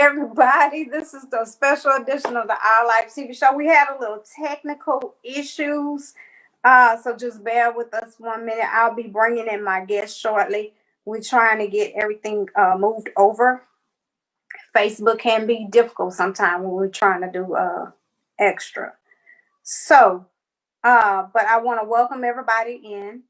everybody. This is the special edition of the Our Life TV show. We had a little technical issues, so just bear with us 1 minute. I'll be bringing in my guest shortly. We're trying to get everything moved over. Facebook can be difficult sometimes when we're trying to do extra. So, but I want to welcome everybody in,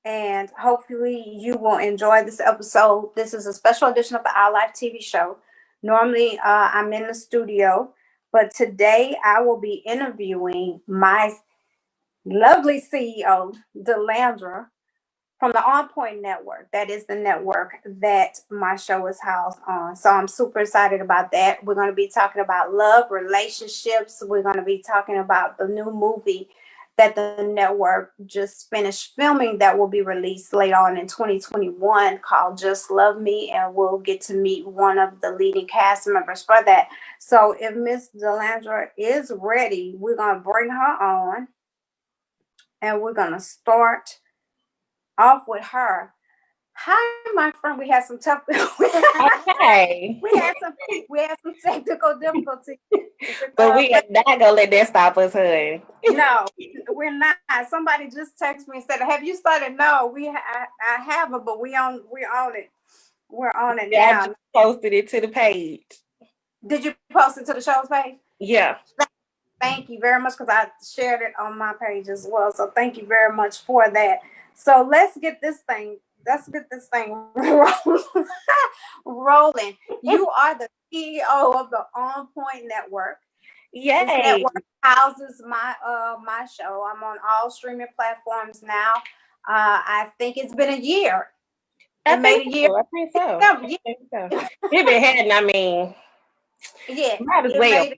and hopefully you will enjoy this episode. This is a special edition of the Our Life TV show. Normally, I'm in the studio, but today I will be interviewing my lovely CEO, Delandra, from the OnPoint network. That is the network that my show is housed on. So I'm super excited about that. We're going to be talking about love, relationships. We're going to be talking about the new movie that the network just finished filming that will be released later on in 2021 called Just Love Me. And we'll get to meet one of the leading cast members for that. So if Miss Delandra is ready, we're going to bring her on and we're going to start off with her. Hi, my friend. We had some tough. Okay. we had some technical difficulties. But we are not gonna let that stop us, honey. No, we're not. Somebody just texted me and said, "Have you started?" No, I haven't, but we're on it. We're on it now. I just posted it to the page. Did you post it to the show's page? Yeah. Thank you very much, because I shared it on my page as well. So thank you very much for that. So let's get this thing rolling. You are the CEO of the OnPoint network. Yay. This network houses my show. I'm on all streaming platforms now. I think it's been a year. I think so. If it hadn't, I mean, yeah, might as well.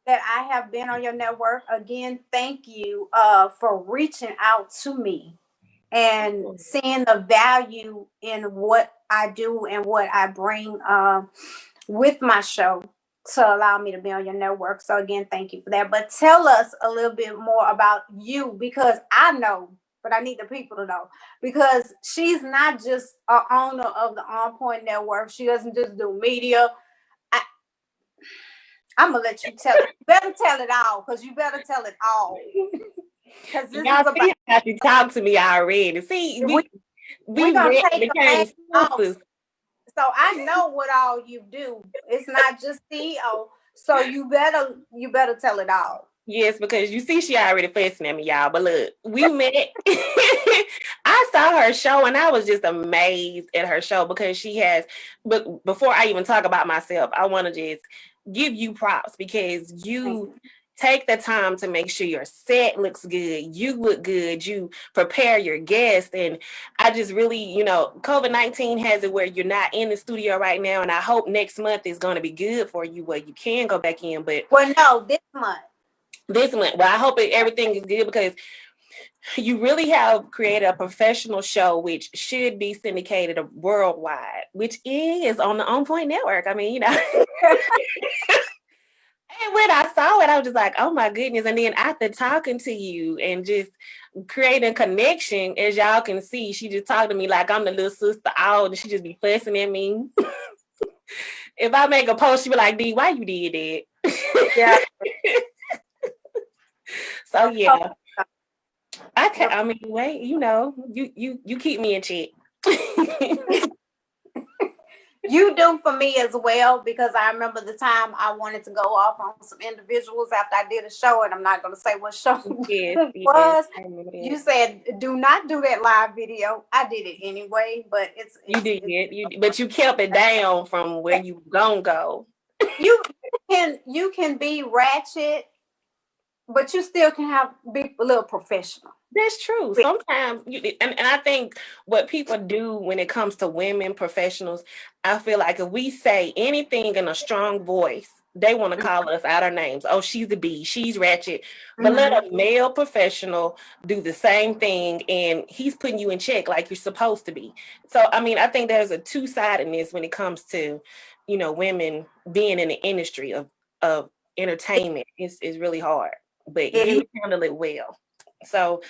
That I have been on your network. Again, thank you for reaching out to me and seeing the value in what I do and what I bring with my show to allow me to be on your network. So again, thank you for that. But tell us a little bit more about you, because I know, but I need the people to know, because she's not just an owner of the OnPoint network. She doesn't just do media. I'm gonna let you tell it. You better tell it all, because you better tell it all. Because this is about how you talk to me already. See, we gonna take the sisters. So I know what all you do. It's not just CEO. So you better tell it all. Yes, because you see, she already fussing at me, y'all. But look, we met. I saw her show and I was just amazed at her show, because she has. But before I even talk about myself, I want to just give you props, because you take the time to make sure your set looks good. You look good. You prepare your guests. And I just really, COVID-19 has it where you're not in the studio right now. And I hope next month is going to be good for you, where you can go back in. But no, this month. Well, I hope everything is good, because you really have created a professional show which should be syndicated worldwide, which is on the OnPoint network. I mean, And when I saw it, I was just like, oh my goodness. And then after talking to you and just creating connection, as y'all can see, she just talked to me like I'm the little sister out, and she just be fussing at me. If I make a post, she be like, D, why you did that? Yeah. So yeah. I mean, wait, you keep me in check. You do for me as well, because I remember the time I wanted to go off on some individuals after I did a show, and I'm not going to say what show it was. You said, do not do that live video. I did it anyway, but you did it. But you kept it down from where you gonna go. You can be ratchet, but you still can be a little professional. That's true. Sometimes, and I think what people do when it comes to women professionals, I feel like if we say anything in a strong voice, they want to call us out our names. Oh, she's a bee, she's ratchet. But let a male professional do the same thing, and he's putting you in check like you're supposed to be. So, I mean, I think there's a two-sidedness when it comes to, women being in the industry of entertainment. It's really hard, but you handle it well. So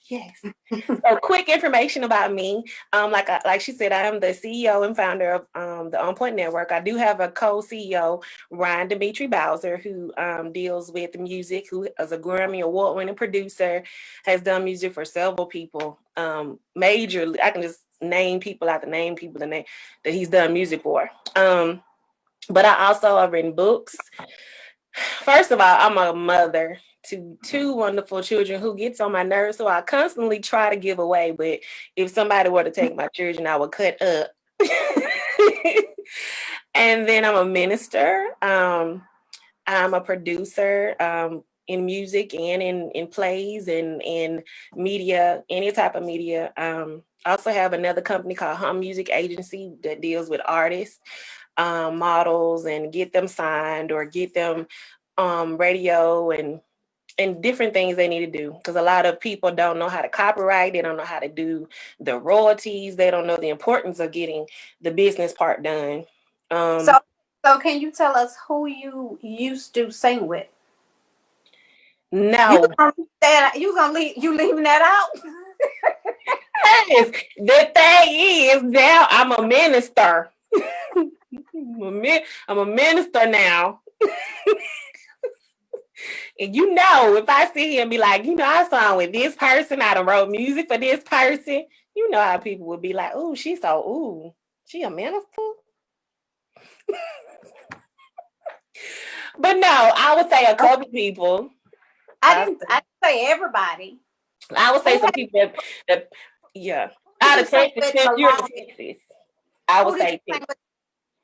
Yes. So quick information about me. Like she said, I am the CEO and founder of the OnPoint Network. I do have a co-CEO, Ryan Dimitri Bowser, who deals with music, who is a Grammy Award-winning producer, has done music for several people. Majorly, I can just name people the name that he's done music for. But I also have written books. First of all, I'm a mother to two wonderful children who gets on my nerves, so I constantly try to give away. But if somebody were to take my children, I would cut up. And then I'm a minister. I'm a producer in music and in plays and in media, any type of media. I also have another company called Hum Music Agency that deals with artists, models, and get them signed or get them radio and different things they need to do, because a lot of people don't know how to copyright, they don't know how to do the royalties, they don't know the importance of getting the business part done. So can you tell us who you used to sing with? No. You leaving that out? Yes, the thing is now I'm a minister. I'm a minister now. And if I sit here and be like, I sung with this person, I done wrote music for this person, you know how people would be like, oh, she a minister? But no, I would say a couple people. I didn't say everybody. I would say some people that yeah. Out of Texas, since you're in Texas, I would say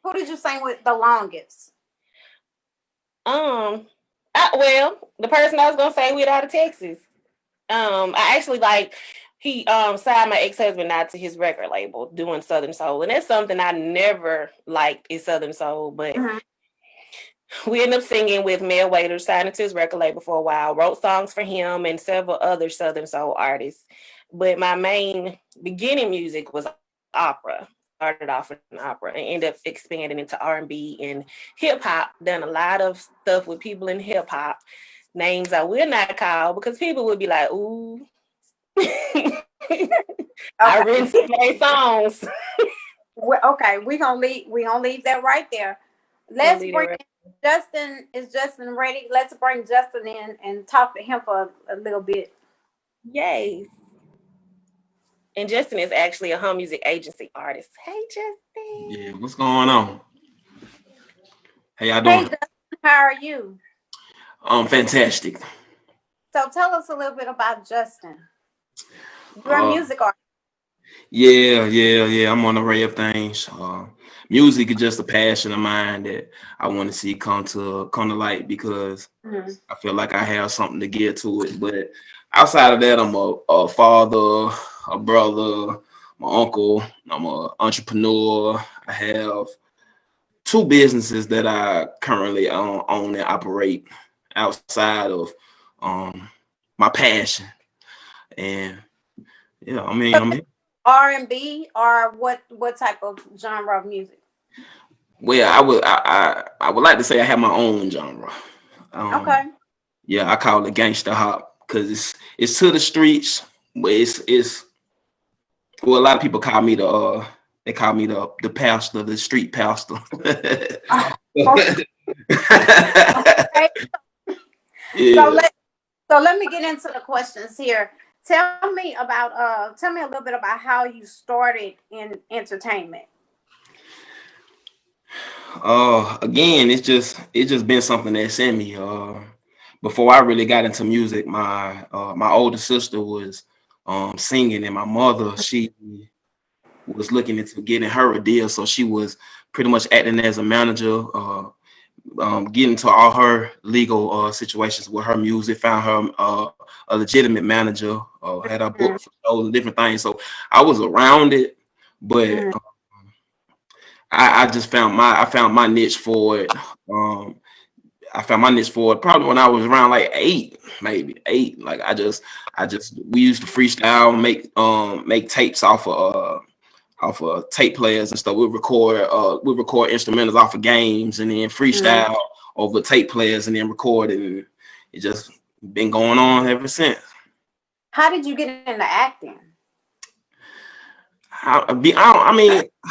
who did you sing with the longest? Well, the person I was gonna say with out of Texas. I actually he signed my ex-husband out to his record label doing Southern Soul, and that's something I never liked is Southern Soul, but we ended up singing with Mel Waiter, signed to his record label for a while, wrote songs for him and several other Southern Soul artists. But my main beginning music was opera. Started off in opera and ended up expanding into R&B and hip hop. Done a lot of stuff with people in hip hop. Names I will not call because people would be like, ooh. I written some great songs. Okay, we're gonna leave that right there. Let's bring Justin. Is Justin ready? Let's bring Justin in and talk to him for a little bit. Yes. And Justin is actually a home music agency artist. Hey, Justin. Yeah, what's going on? How y'all doing? Hey, Justin, how are you? Fantastic. So tell us a little bit about Justin. You're a music artist. Yeah. I'm on an array of things. Music is just a passion of mine that I want to see come to light because I feel like I have something to give to it. But outside of that, I'm a father, a brother, my uncle. I'm an entrepreneur. I have 2 businesses that I currently own and operate outside of my passion. And yeah, I mean, R&B or what type of genre of music? Well, I would like to say I have my own genre. Okay. Yeah, I call it gangster hop because it's to the streets, but it's well, a lot of people call me the pastor, the street pastor. Okay. Yeah. So let me get into the questions here. Tell me a little bit about how you started in entertainment. Again, it's just been something that's in me. Before I really got into music, my older sister was singing, and my mother, she was looking into getting her a deal, so she was pretty much acting as a manager, getting to all her legal situations with her music, found her a legitimate manager, had her book for shows and different things. So I was around it, but I just found my niche for it. I found my niche for it probably when I was around like 8. Like we used to freestyle, make tapes off of tape players and stuff. We record instrumentals off of games and then freestyle over tape players and then record it. And it just been going on ever since. How did you get into acting? I mean,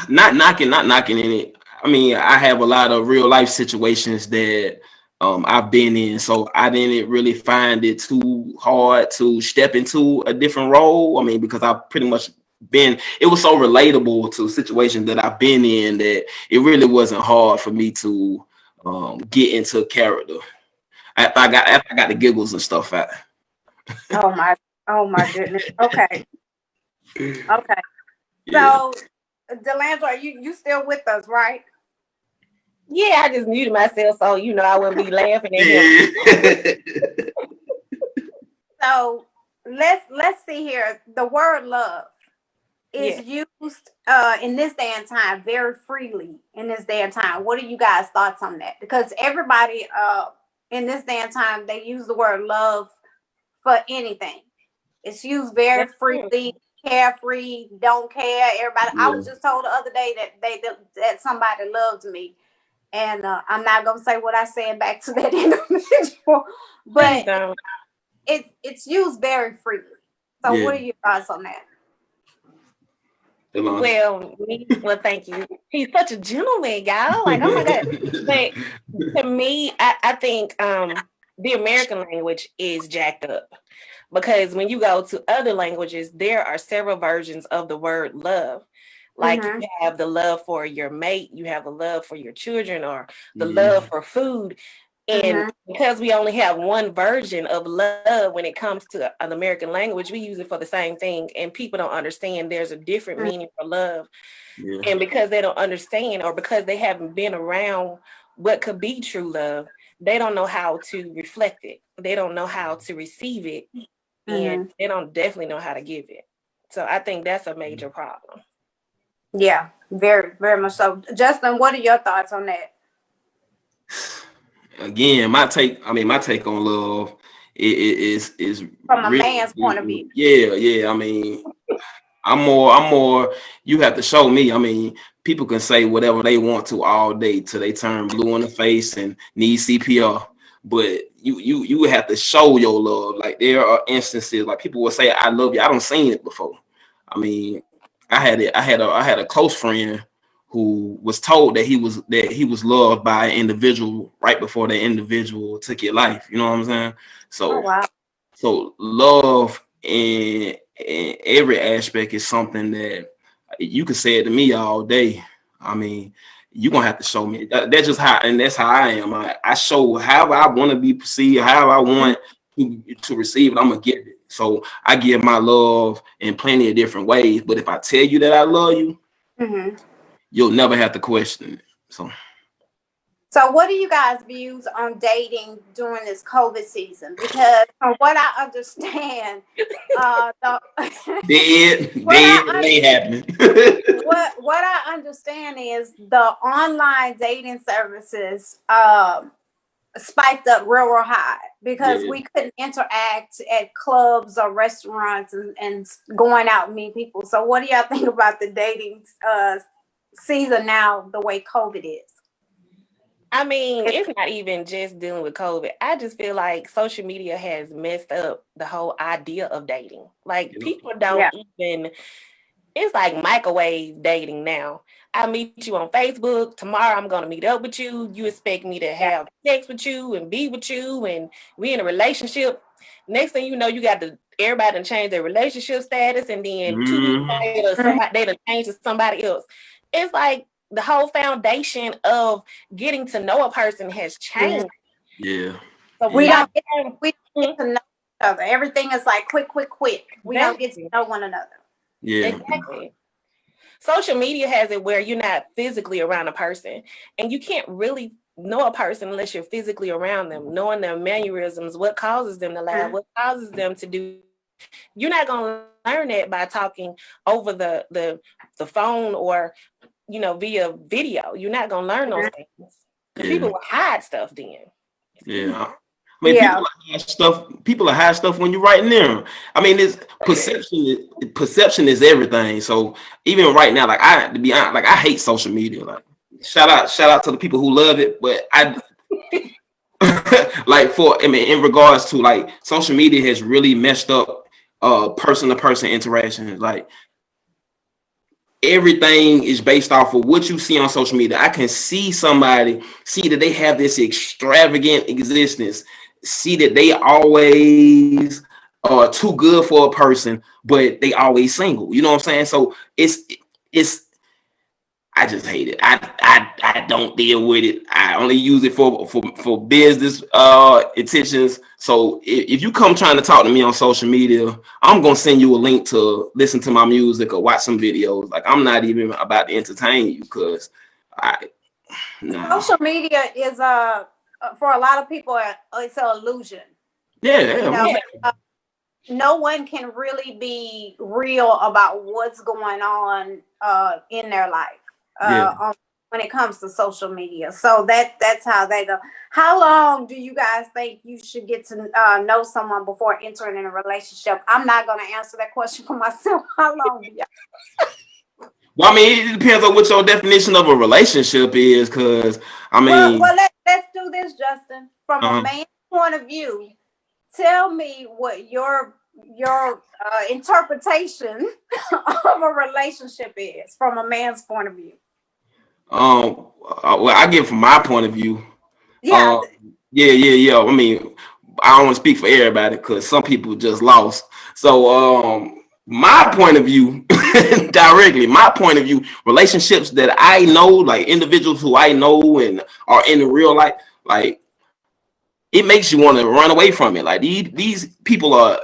not knocking in it. I mean, I have a lot of real life situations that I've been in, so I didn't really find it too hard to step into a different role. I mean, because I've pretty much it was so relatable to situations that I've been in that it really wasn't hard for me to get into character. After I got the giggles and stuff out. Oh my goodness. Okay. Okay. Yeah. So, Delandra, you still with us, right? Yeah, I just muted myself so I wouldn't be laughing at him. Yeah. So let's see here. The word love is used in this day and time very freely in this day and time. What are you guys' thoughts on that? Because everybody in this day and time, they use the word love for anything. It's used very freely, carefree, don't care. Everybody. Yeah. I was just told the other day that somebody loves me, and I'm not gonna say what I said back to that individual, but it's used very freely. So, what are your thoughts on that? Well, thank you. He's such a gentleman, y'all. Like, oh my God. But to me, I think the American language is jacked up. Because when you go to other languages, there are several versions of the word love. Like you have the love for your mate, you have the love for your children, or the love for food. And because we only have one version of love when it comes to an American language, we use it for the same thing. And people don't understand there's a different meaning for love. Yeah. And because they don't understand, or because they haven't been around what could be true love, they don't know how to reflect it. They don't know how to receive it. And they don't definitely know how to give it. So I think that's a major problem. Yeah, very, very much so. Justin, what are your thoughts on that? Again, my take on love is from a man's point of view. Yeah. I mean, I'm more. You have to show me. I mean, people can say whatever they want to all day till they turn blue in the face and need CPR. But you have to show your love. Like there are instances like people will say I love you. I don't seen it before. I mean, I had a close friend who was told that he was loved by an individual right before that individual took your life. You know what I'm saying? So So love in every aspect is something that you can say it to me all day. I mean, you're gonna have to show me. That's just how, and that's how I am. I show how I want to be perceived, how I want to receive it. I'm gonna give it. So I give my love in plenty of different ways. But if I tell you that I love you, you'll never have to question it. So what are you guys' views on dating during this COVID season? Because from what I understand, ain't happening. what I understand is the online dating services spiked up real high because we couldn't interact at clubs or restaurants and going out and meet people. So what do y'all think about the dating season now, the way COVID is? I mean, it's not even just dealing with COVID. I just feel like social media has messed up the whole idea of dating. Like people don't even, it's like microwave dating now. I meet you on Facebook. Tomorrow I'm going to meet up with you. You expect me to have sex with you and be with you and we in a relationship. Next thing you know, you got everybody to change their relationship status, and then 2 weeks later, they done change to somebody else. It's like the whole foundation of getting to know a person has changed. Yeah. So we don't get to know each other. Everything is like quick. We don't get to know one another. Yeah. Exactly. Social media has it where you're not physically around a person, and you can't really know a person unless you're physically around them, knowing their mannerisms, what causes them to laugh, what causes them to do. You're not going to learn that by talking over the phone or via video. You're not gonna learn those things. People will hide stuff then. Yeah. I mean, people hide stuff when you're right near. I mean, it's perception is everything. So even right now, like to be honest, like I hate social media. Like shout out to the people who love it, but I like in regards to like social media has really messed up person-to-person interaction. Like everything is based off of what you see on social media. I can see somebody, see that they have this extravagant existence, see that they always are too good for a person, but they always single. You know what I'm saying? So it's I just hate it. I don't deal with it. I only use it for business intentions. So if you come trying to talk to me on social media, I'm gonna send you a link to listen to my music or watch some videos. Like I'm not even about to entertain you because social media is for a lot of people it's an illusion. Yeah, You know, no one can really be real about what's going on in their life when it comes to social media. So that's how they go. How long do you guys think you should get to know someone before entering in a relationship? I'm not going to answer that question for myself. How long do y'all? Well, I mean, it depends on what your definition of a relationship is, because I mean, well let's do this, Justin. From a man's point of view, tell me what your interpretation of a relationship is from a man's point of view. Well, I get from my point of view. Yeah. Yeah. I mean, I don't want to speak for everybody because some people just lost. So, my point of view, directly, my point of view, relationships that I know, like individuals who I know and are in the real life, like it makes you want to run away from it. Like these people are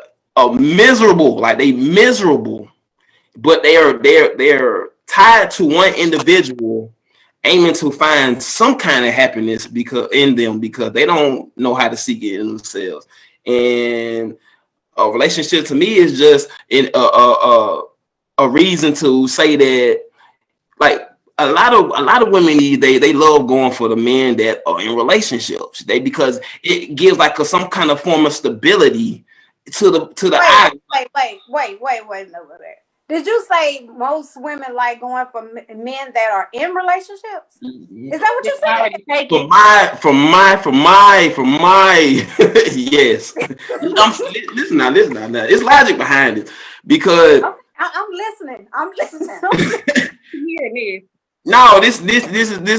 miserable, like they miserable, but they're tied to one individual, aiming to find some kind of happiness because they don't know how to seek it in themselves. And a relationship to me is just a reason to say that, like a lot of women they love going for the men that are in relationships. Because it gives like some kind of form of stability to the eye. Wait. Did you say most women like going for men that are in relationships? Is that what you said? For my yes. Listen now. It's logic behind it because I'm listening. Hearing this. No, this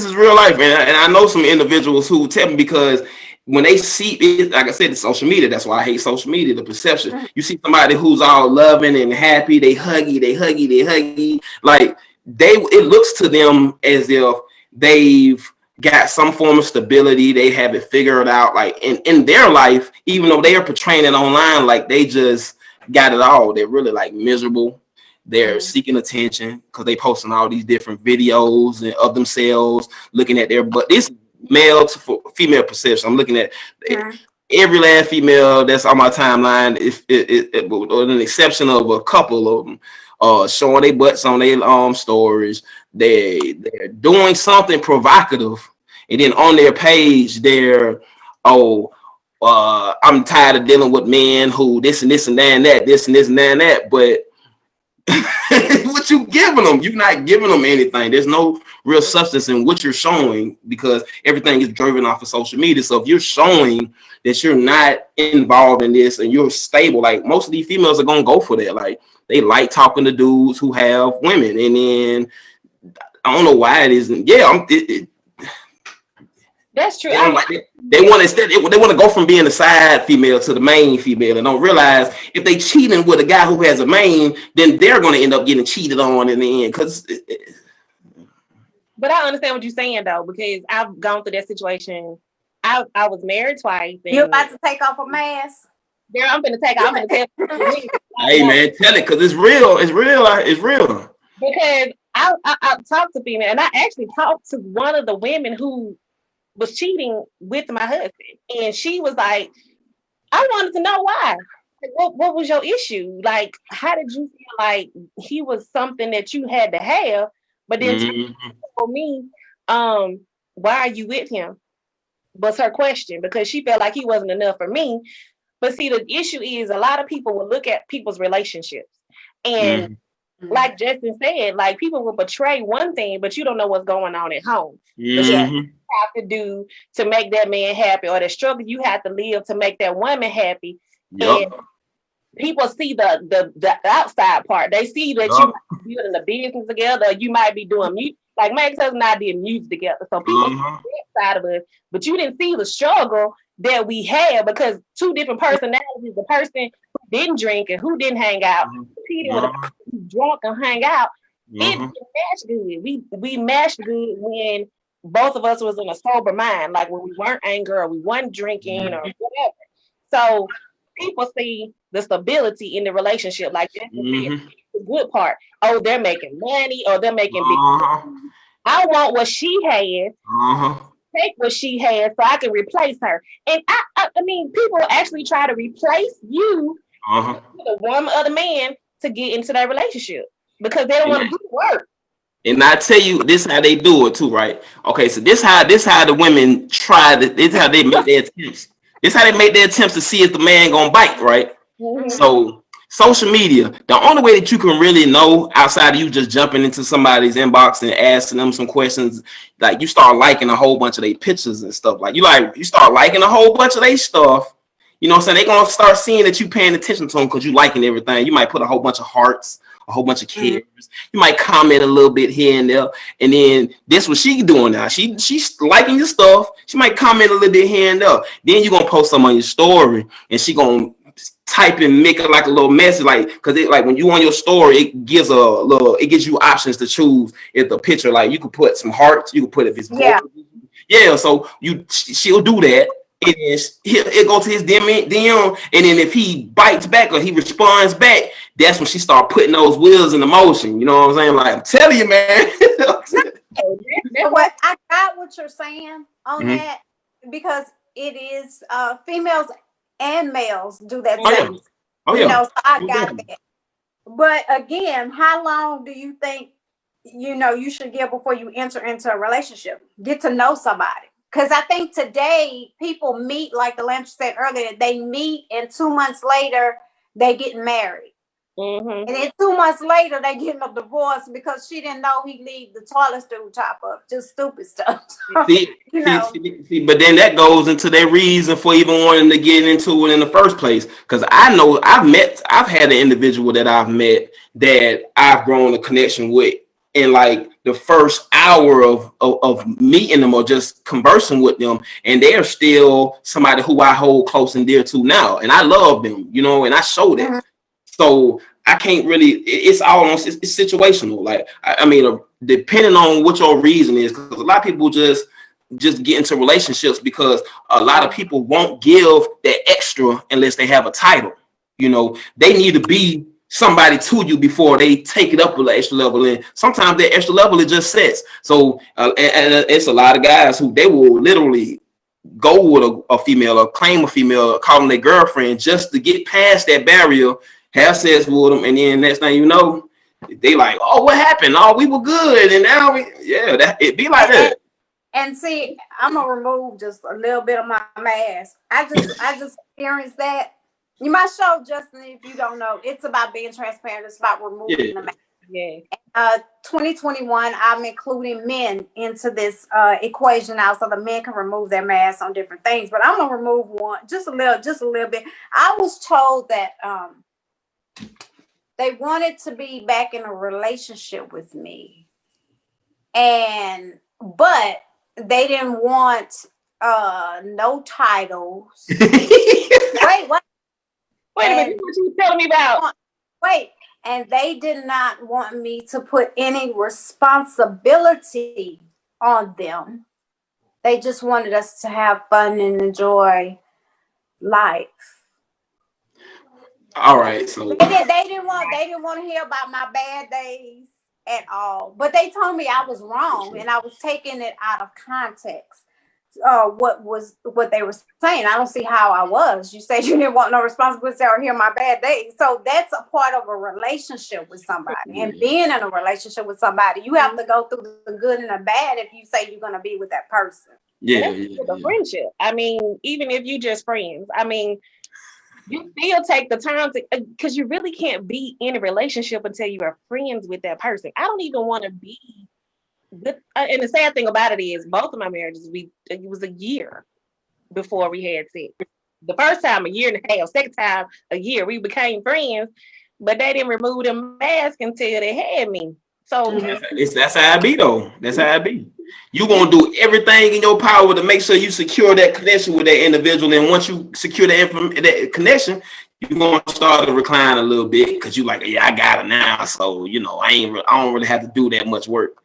is real life, and I know some individuals who tell me, because when they see it, like I said, it's social media. That's why I hate social media. The perception. You see somebody who's all loving and happy, they huggy. Like it looks to them as if they've got some form of stability. They have it figured out, like in their life, even though they are portraying it online like they just got it all. They're really like miserable. They're seeking attention because they posting all these different videos of themselves looking at their butt. This male to female perception. I'm looking at every last female that's on my timeline, with an exception of a couple of them, showing their butts on their stories. They're doing something provocative, and then on their page they're I'm tired of dealing with men who this and this and that and that, this and this and that and that, but what you giving them? You're not giving them anything. There's no real substance in what you're showing because everything is driven off of social media. So if you're showing that you're not involved in this and you're stable, like most of these females are gonna go for that. Like they like talking to dudes who have women, and then I don't know why it isn't. Yeah, that's true. They want to go from being a side female to the main female, and don't realize if they cheating with a guy who has a main, then they're going to end up getting cheated on in the end. But I understand what you're saying though, because I've gone through that situation. I was married twice. You're about to take off a mask. Girl, I'm gonna take off. Hey man, tell it, because it's real. It's real. Because I talked to female, and I actually talked to one of the women who was cheating with my husband, and she was like, I wanted to know why. Like, what was your issue? Like, how did you feel like he was something that you had to have, but then for me, why are you with him? Was her question, because she felt like he wasn't enough for me. But see, the issue is a lot of people will look at people's relationships, and like Justin said, like people will portray one thing, but you don't know what's going on at home. You have to do to make that man happy, or the struggle you have to live to make that woman happy. And people see the outside part. They see that you might be building a business together. You might be doing music. Like Max and I did music together. So people see that side of us, but you didn't see the struggle that we had because two different personalities. The person who didn't drink and who didn't hang out, competing with a person who drunk and hang out. It didn't match good. We matched good when both of us was in a sober mind, like when we weren't angry or we weren't drinking or whatever. So people see the stability in the relationship, like that's the good part. Oh, they're making money, or they're making big money. I want what she has. Take what she has, so I can replace her. And I mean, people actually try to replace you with a woman other man to get into that relationship because they don't want to do the work. And I tell you, this how they do it too, right? Okay, so this how the women try to. This how they make their attempts. This how they make their attempts to see if the man gonna bite, right? So social media, the only way that you can really know outside of you just jumping into somebody's inbox and asking them some questions, like you start liking a whole bunch of their pictures and stuff. Like you start liking a whole bunch of their stuff. You know what I'm saying? They're gonna start seeing that you paying attention to them because you liking everything. You might put a whole bunch of hearts, a whole bunch of cares. You might comment a little bit here and there, and then this what she doing now. She's liking your stuff. She might comment a little bit here and there. Then you're gonna post some on your story, and she gonna type and make it like a little message, like because it like when you on your story, it gives you options to choose if the picture, like you could put some hearts, you could put if it's so she'll do that. And then it go to his DM, and then if he bites back or he responds back, that's when she start putting those wheels in motion. You know what I'm saying? Like I'm telling you, man. What I got what you're saying on that because it is females and males do that same. You know, so I got that. But again, how long do you think you should give before you enter into a relationship? Get to know somebody. Because I think today people meet, like the Lantern said earlier, they meet and 2 months later they get married. And then 2 months later they getting a divorce because she didn't know he leave the toilet stool top up. Just stupid stuff. See, but then that goes into their reason for even wanting to get into it in the first place. Because I know I've had an individual that I've met that I've grown a connection with in like the first hour of meeting them or just conversing with them, and they're still somebody who I hold close and dear to now, and I love them, and I show that. So I can't really. It's situational. Like I mean, depending on what your reason is, because a lot of people just get into relationships because a lot of people won't give that extra unless they have a title. They need to be somebody to you before they take it up with an extra level, and sometimes that extra level is just sex. So and it's a lot of guys who they will literally go with a female or claim a female, call them their girlfriend just to get past that barrier, have sex with them, and then next thing you know, they like, oh, what happened? Oh, we were good, and now it be like that. And see, I'm gonna remove just a little bit of my mask. I just experienced that. You might show, Justin, if you don't know, it's about being transparent. It's about removing the mask. 2021, I'm including men into this equation now, so the men can remove their masks on different things. But I'm gonna remove one, just a little bit. I was told that they wanted to be back in a relationship with me, but they didn't want no titles. Wait, what? Wait a minute, what you telling me about? And they did not want me to put any responsibility on them. They just wanted us to have fun and enjoy life. All right, so they didn't want to hear about my bad days at all. But they told me I was wrong and I was taking it out of context. What they were saying. I don't see how I was. You said you didn't want no responsibility or hear my bad days. So that's a part of a relationship with somebody. And being in a relationship with somebody, you have to go through the good and the bad if you say you're going to be with that person. The friendship. I mean, even if you just friends, I mean, you still take the time to, because you really can't be in a relationship until you are friends with that person. I don't even want to be. And the sad thing about it is both of my marriages, it was a year before we had sex. The first time, a year and a half. Second time, a year. We became friends, but they didn't remove the mask until they had me. So that's how I be though. That's how I be. You gonna do everything in your power to make sure you secure that connection with that individual, and once you secure that connection, you're gonna start to recline a little bit because you like, yeah, I got it now. So I don't really have to do that much work.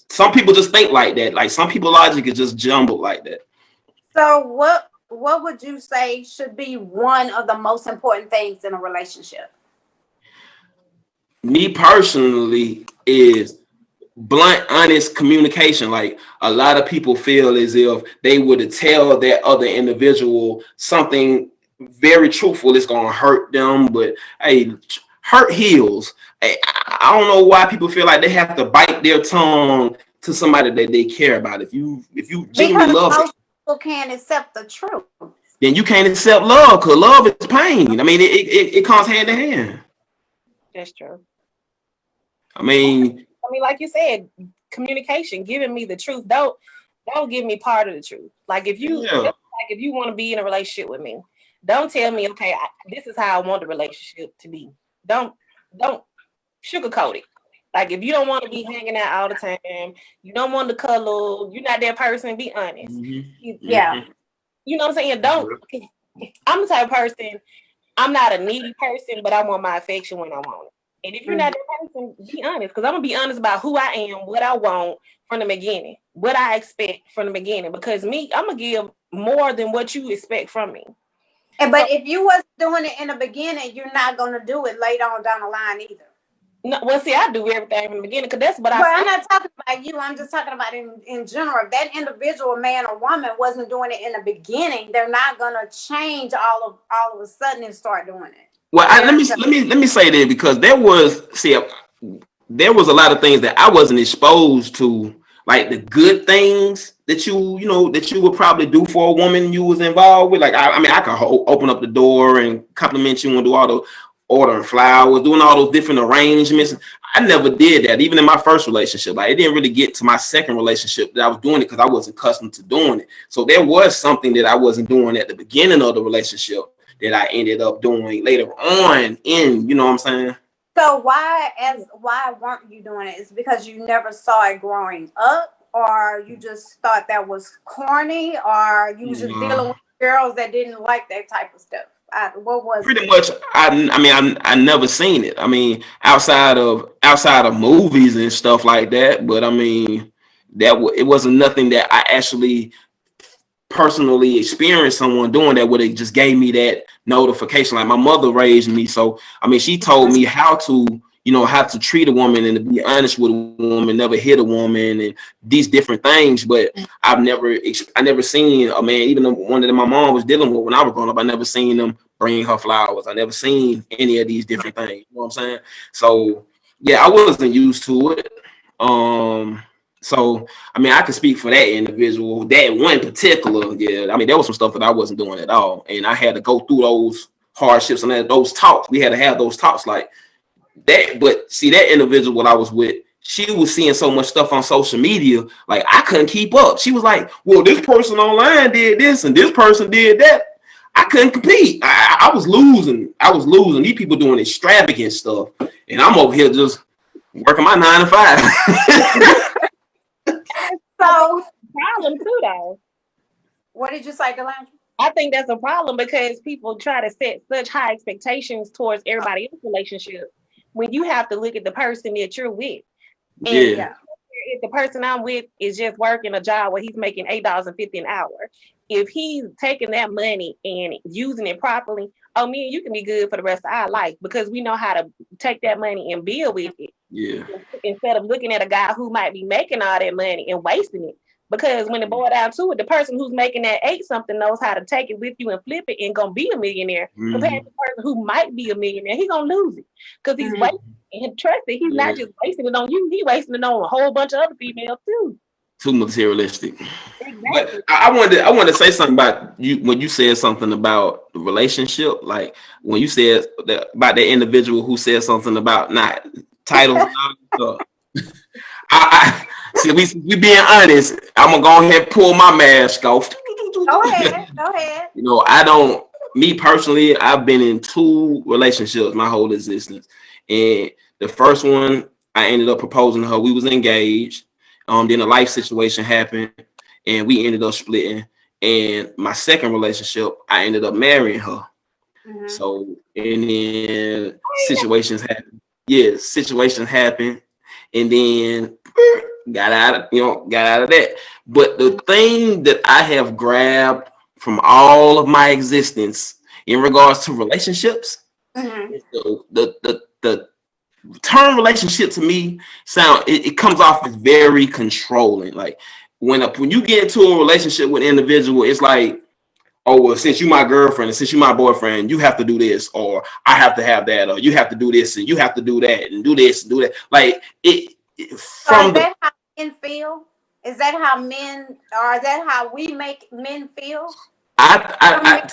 Some people just think like that. Like some people logic is just jumbled like that. So what would you say should be one of the most important things in a relationship? Me personally is blunt, honest communication. Like a lot of people feel as if they would tell that other individual something very truthful, it's gonna hurt them. But hey, hurt heals. Hey, I don't know why people feel like they have to bite their tongue to somebody that they care about. If you genuinely love most people can't accept the truth, then you can't accept love, because love is pain. I mean, it comes hand in hand. that's true. I mean, like you said, communication, giving me the truth. Don't give me part of the truth. Like if you want to be in a relationship with me, don't tell me, okay, this is how I want the relationship to be. Don't sugarcoat it. Like if you don't want to be hanging out all the time, you don't want to cuddle, you're not that person, be honest. Yeah. You know what I'm saying? I'm the type of person, I'm not a needy person, but I want my affection when I want it. And if you're not that person, be honest, because I'm going to be honest about who I am, what I want from the beginning, what I expect from the beginning, because I'm going to give more than what you expect from me. But if you wasn't doing it in the beginning, you're not going to do it later on down the line either. No, well, see, I do everything in the beginning because that's what I'm not talking about you. I'm just talking about in general. If that individual, man or woman, wasn't doing it in the beginning, they're not going to change all of a sudden and start doing it. Well, let me say that, because there was a lot of things that I wasn't exposed to, like the good things that you would probably do for a woman you was involved with. Like I could open up the door and compliment you and do all the ordering flowers, doing all those different arrangements. I never did that, even in my first relationship. Like it didn't really get to my second relationship that I was doing it because I wasn't accustomed to doing it. So there was something that I wasn't doing at the beginning of the relationship that I ended up doing later on in, you know what I'm saying? So why weren't you doing it? Is it because you never saw it growing up, or you just thought that was corny, or you was just dealing with girls that didn't like that type of stuff? What was pretty much? I never seen it. I mean, outside of movies and stuff like that. But I mean, it wasn't nothing that I actually personally experienced someone doing that would have just gave me that notification. Like my mother raised me, so I mean, she told me how to treat a woman and to be honest with a woman, never hit a woman, and these different things. But I never seen a man, even the one that my mom was dealing with when I was growing up, I never seen them bring her flowers. I never seen any of these different things. You know what I'm saying? So yeah, I wasn't used to it. So I mean, I can speak for that individual, that one particular. Yeah, I mean, there was some stuff that I wasn't doing at all, and I had to go through those hardships and those talks. We had to have those talks like that. But see, that individual what I was with, she was seeing so much stuff on social media, like I couldn't keep up. She was like, well, this person online did this and this person did that. I couldn't compete. I was losing. These people doing extravagant stuff, and I'm over here just working my 9 to 5. So problem too, though. What did you say, Delandra? I think that's a problem because people try to set such high expectations towards everybody else's relationship when you have to look at the person that you're with. And Yeah. If the person I'm with is just working a job where he's making $8.50 an hour, if he's taking that money and using it properly, me and you can be good for the rest of our life because we know how to take that money and build with it. Yeah. Instead of looking at a guy who might be making all that money and wasting it. Because when it boils down to it, the person who's making that 8-something knows how to take it with you and flip it and gonna be a millionaire. Compared to the person who might be a millionaire, he's gonna lose it because he's wasting it. And trust it, he's not just wasting it on you; he's wasting it on a whole bunch of other females too. Too materialistic. Exactly. But I wanted to say something about you when you said something about the relationship, like when you said about that individual who said something about not titles. I see. We being honest. I'm gonna go ahead and pull my mask off. Go ahead. You know, I don't. me personally, I've been in 2 relationships my whole existence, and the first one I ended up proposing to her. We was engaged. Then a life situation happened, and we ended up splitting. And my second relationship, I ended up marrying her. Mm-hmm. So, and then situations happen. Yeah, situations happen, and then got out of that. But the thing that I have grabbed from all of my existence in regards to relationships, Mm-hmm. is the term relationship to me it comes off as very controlling. Like when you get into a relationship with an individual, it's like, oh, well, since you my girlfriend and since you my boyfriend, you have to do this, or I have to have that, or you have to do this and you have to do that and do this and do that. Like So is from the that how men feel? Is that how men, or is that how we make men feel? I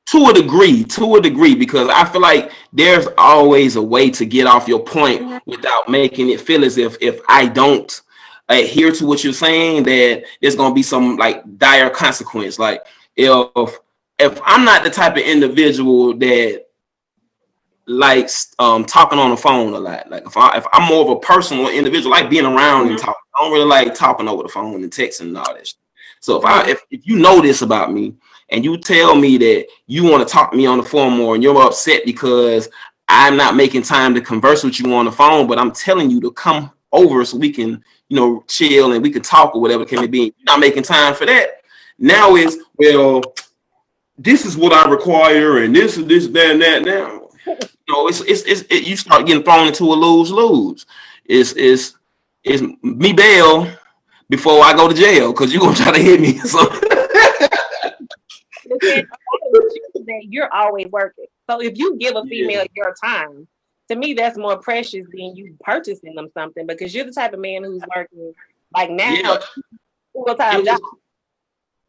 to a degree, because I feel like there's always a way to get off your point Mhm. without making it feel as if I don't adhere to what you're saying, that there's gonna be some like dire consequence. Like if I'm not the type of individual that likes talking on the phone a lot. Like if I'm more of a personal individual, like being around and Mhm. talking. I don't really like talking over the phone and texting and all that shit. So Mhm. if you know this about me and you tell me that you want to talk to me on the phone more and you're upset because I'm not making time to converse with you on the phone, but I'm telling you to come over so we can, chill and we can talk or whatever can it be. You're not making time for that. Now is, well, this is what I require and this is this, that, and that now. You start getting thrown into a lose-lose. It's me bail before I go to jail because you're gonna try to hit me. So The thing about it with you is that you're always working. So if you give a yeah, female your time, to me that's more precious than you purchasing them something, because you're the type of man who's working like yeah. now full time It job. was,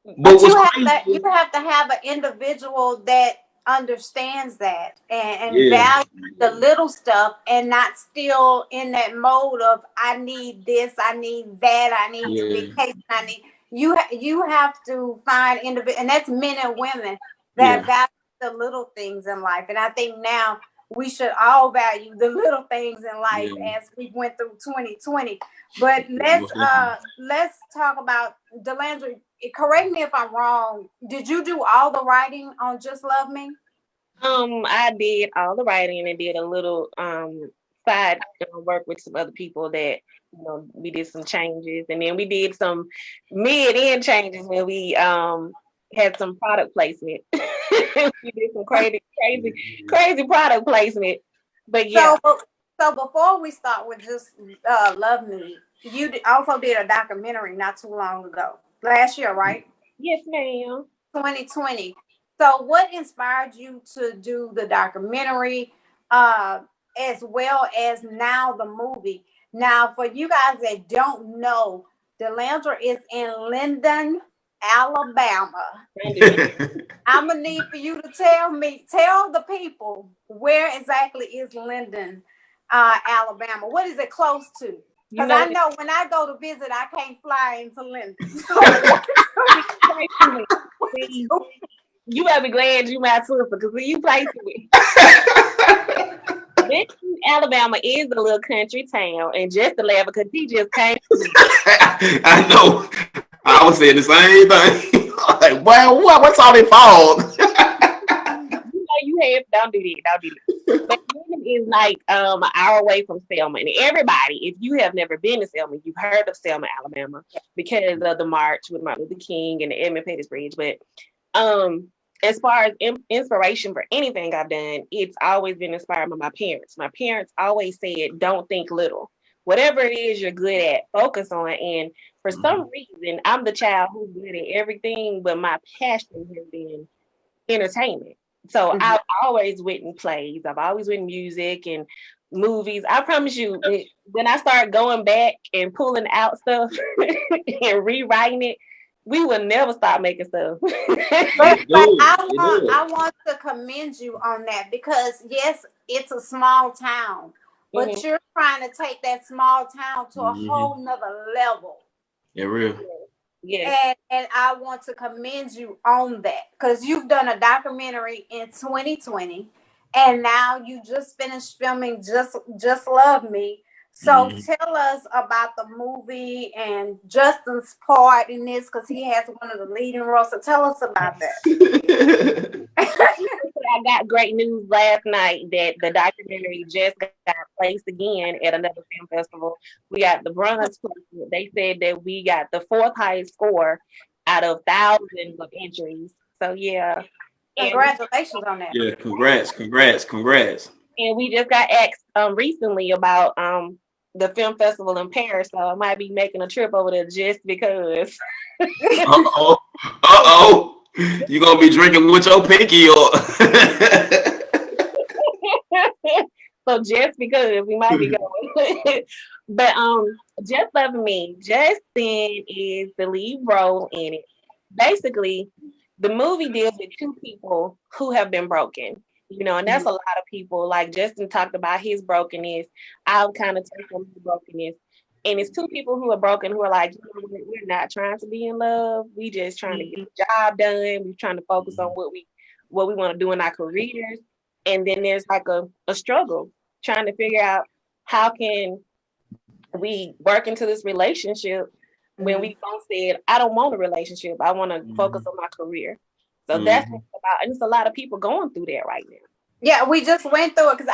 but But what's you crazy? have to have an individual that understands that and Yeah, values the little stuff and not still in that mode of I need this, I need that, I need the yeah, vacation, I need you have to find individual, and that's men and women that yeah. value the little things in life. And I think now we should all value the little things in life Yeah. as we went through 2020. But Most definitely. let's talk about Delandry. Correct me if I'm wrong. Did you do all the writing on Just Love Me? I did all the writing and did a little side work with some other people that we did some changes, and then we did some mid-end changes where we had some product placement. We did some crazy product placement. But yeah, So, so before we start with Just Love Me, you also did a documentary not too long ago, last year, right? yes, ma'am. 2020. So, what inspired you to do the documentary, uh, as well as now the movie? Now, for you guys that don't know, Delandra is in Linden, Alabama. I'm gonna need for you to tell the people where exactly is Linden, Alabama. What is it close to? You Because know, I know when I go to visit, I can't fly into Linden. So see, you better be glad you my sister, because when you place me, Benton, Alabama is a little country town, and just to laugh because he just came to me. I know. I was saying the same thing. Like, well, what's all their fault? You have don't do that. But Benton is like an hour away from Selma, and everybody, if you have never been to Selma, you've heard of Selma, Alabama, because of the march with Martin Luther King and the Edmund Pettus Bridge. But as far as inspiration for anything I've done, it's always been inspired by my parents. My parents always said, don't think little. Whatever it is you're good at, focus on. And for some reason, I'm the child who's good at everything, but my passion has been entertainment. So Mhm. I've always written plays. I've always written music and movies. I promise you, when I start going back and pulling out stuff and rewriting it, we will never stop making stuff. But It do. It I do. want to commend you on that because yes, it's a small town, but Mhm. you're trying to take that small town to a Mm-hmm. whole nother level. Yeah, real. Yes. And I want to commend you on that because you've done a documentary in 2020, and now you just finished filming Just Love Me. So Mhm. tell us about the movie and Justin's part in this because he has one of the leading roles. So tell us about I got great news last night that the documentary just got placed again at another film festival. We got the bronze placement. They said that we got the fourth highest score out of thousands of entries. So yeah, and Congratulations on that. Yeah, congrats. we just got asked recently about the film festival in Paris. So I might be making a trip over there just because. Uh-oh. Uh-oh. You gonna be drinking with your pinky or So just because we might be going. But Just Loving Me, Justin is the lead role in it. Basically, the movie deals with two people who have been broken. And that's a lot of people. Like Justin talked about his brokenness. I'll kind of take on my brokenness. And it's two people who are broken who are like, we're not trying to be in love. We just trying to get the job done. We're trying to focus on what we want to do in our careers. And then there's like a struggle trying to figure out how can we work into this relationship when we both said, I don't want a relationship. I want to focus on my career. So that's what it's about. And it's a lot of people going through that right now. Yeah, we just went through it because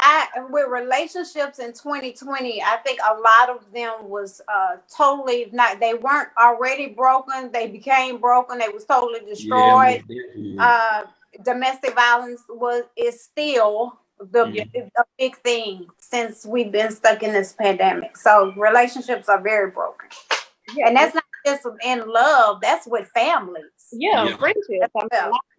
with relationships in 2020, I think a lot of them was totally not. They weren't already broken. They became broken. They was totally yeah, destroyed. Domestic violence is still a big thing since we've been stuck in this pandemic. So relationships are very broken, and that's not just in love. That's with families. Yeah. Friendships.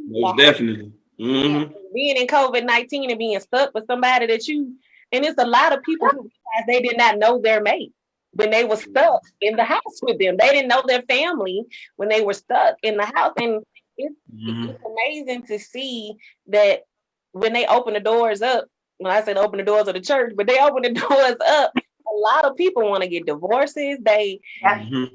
Most definitely. Being in COVID-19 and being stuck with somebody and it's a lot of people who realize they did not know their mate when they were stuck in the house with them. They didn't know their family when they were stuck in the house. And it's amazing to see that when they open the doors up, when I said open the doors of the church, but they open the doors up, a lot of people want to get divorces. They families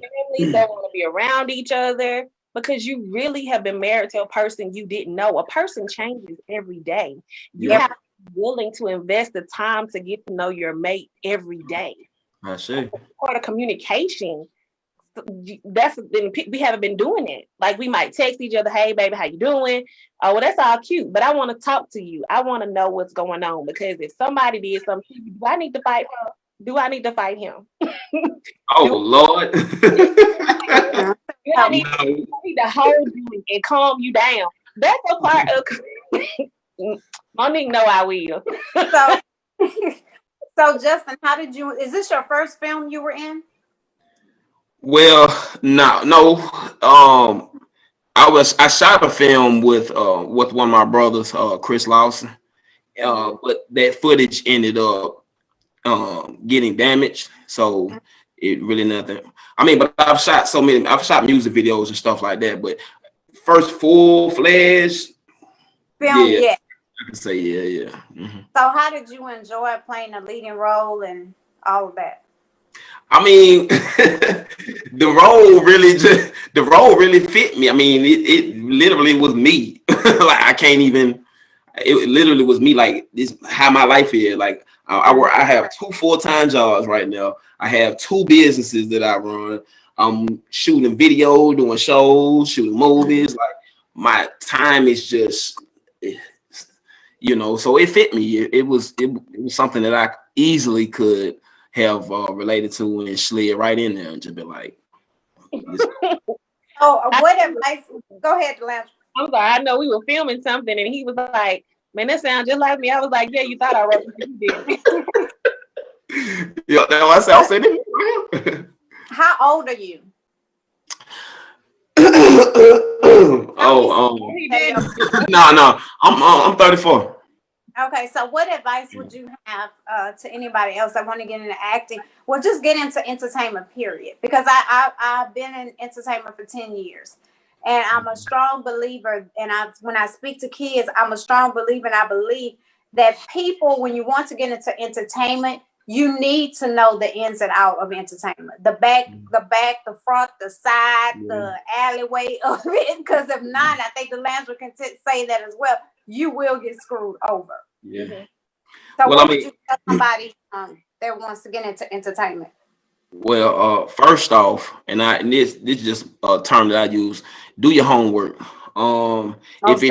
don't want to be around each other because you really have been married to a person you didn't know. A person changes every day. You have to be willing to invest the time to get to know your mate every day. I see. Part of communication. We haven't been doing it. Like we might text each other, hey baby, how you doing? Oh, well, that's all cute, but I want to talk to you. I want to know what's going on because if somebody did something, do I need to fight her? Do I need to fight him? Oh Lord. I need to hold you and calm you down. That's a part of Monique know I will. So Justin, is this your first film you were in? Well, no. I shot a film with one of my brothers, Chris Lawson. But that footage ended up getting damaged. So it really nothing. I mean, but I've shot music videos and stuff like that, but first full-fledged film, yeah. I can say yeah. So how did you enjoy playing a leading role and all of that? I mean, the role really fit me. I mean, it literally was me. Like I can't even. It literally was me. Like this, how my life is. Like I have 2 full-time jobs right now. I have 2 businesses that I run. I'm shooting video, doing shows, shooting movies. Like my time is just, so it fit me. It was something that I easily could have related to and slid right in there and just be like. What advice? Go ahead, Lance. I'm sorry. I know we were filming something and he was like, man, that sounds just like me. I was like, yeah, you thought I wrote it. You did. Yeah, that's what I said. It. How old are you? No. I'm 34. Okay, so what advice would you have to anybody else that want to get into acting? Well, just get into entertainment, period. Because I've been in entertainment for 10 years. And I'm a strong believer, and when I speak to kids, I'm a strong believer, and I believe that people, when you want to get into entertainment, you need to know the ins and out of entertainment. The back, the front, the side, the alleyway of it. Because if not, I think the Landry can say that as well. You will get screwed over. Yeah. So Well, what would you tell somebody that wants to get into entertainment? Well, first off, and this is just a term that I use. Do your homework. If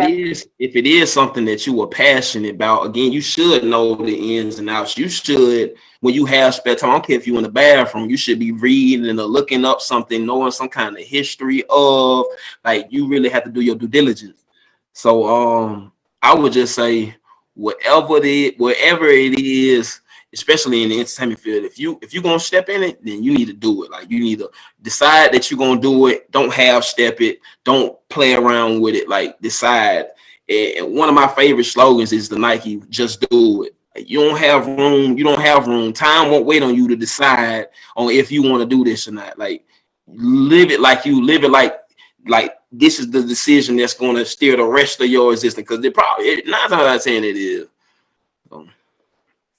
it is something that you are passionate about, again, you should know the ins and outs. You should, when you have spare time, I don't care if you're in the bathroom, you should be reading or looking up something, knowing some kind of history of, like, you really have to do your due diligence. So, I would just say, wherever it is, especially in the entertainment field, if you're gonna step in it, then you need to do it. Like, you need to decide that you're gonna do it. Don't half step it. Don't play around with it. Like, decide. And one of my favorite slogans is the Nike "Just do it." Like, you don't have room. You don't have room. Time won't wait on you to decide on if you want to do this or not. Like, live it like you live it like this is the decision that's going to steer the rest of your existence. Because it probably 9 times out of 10 it is.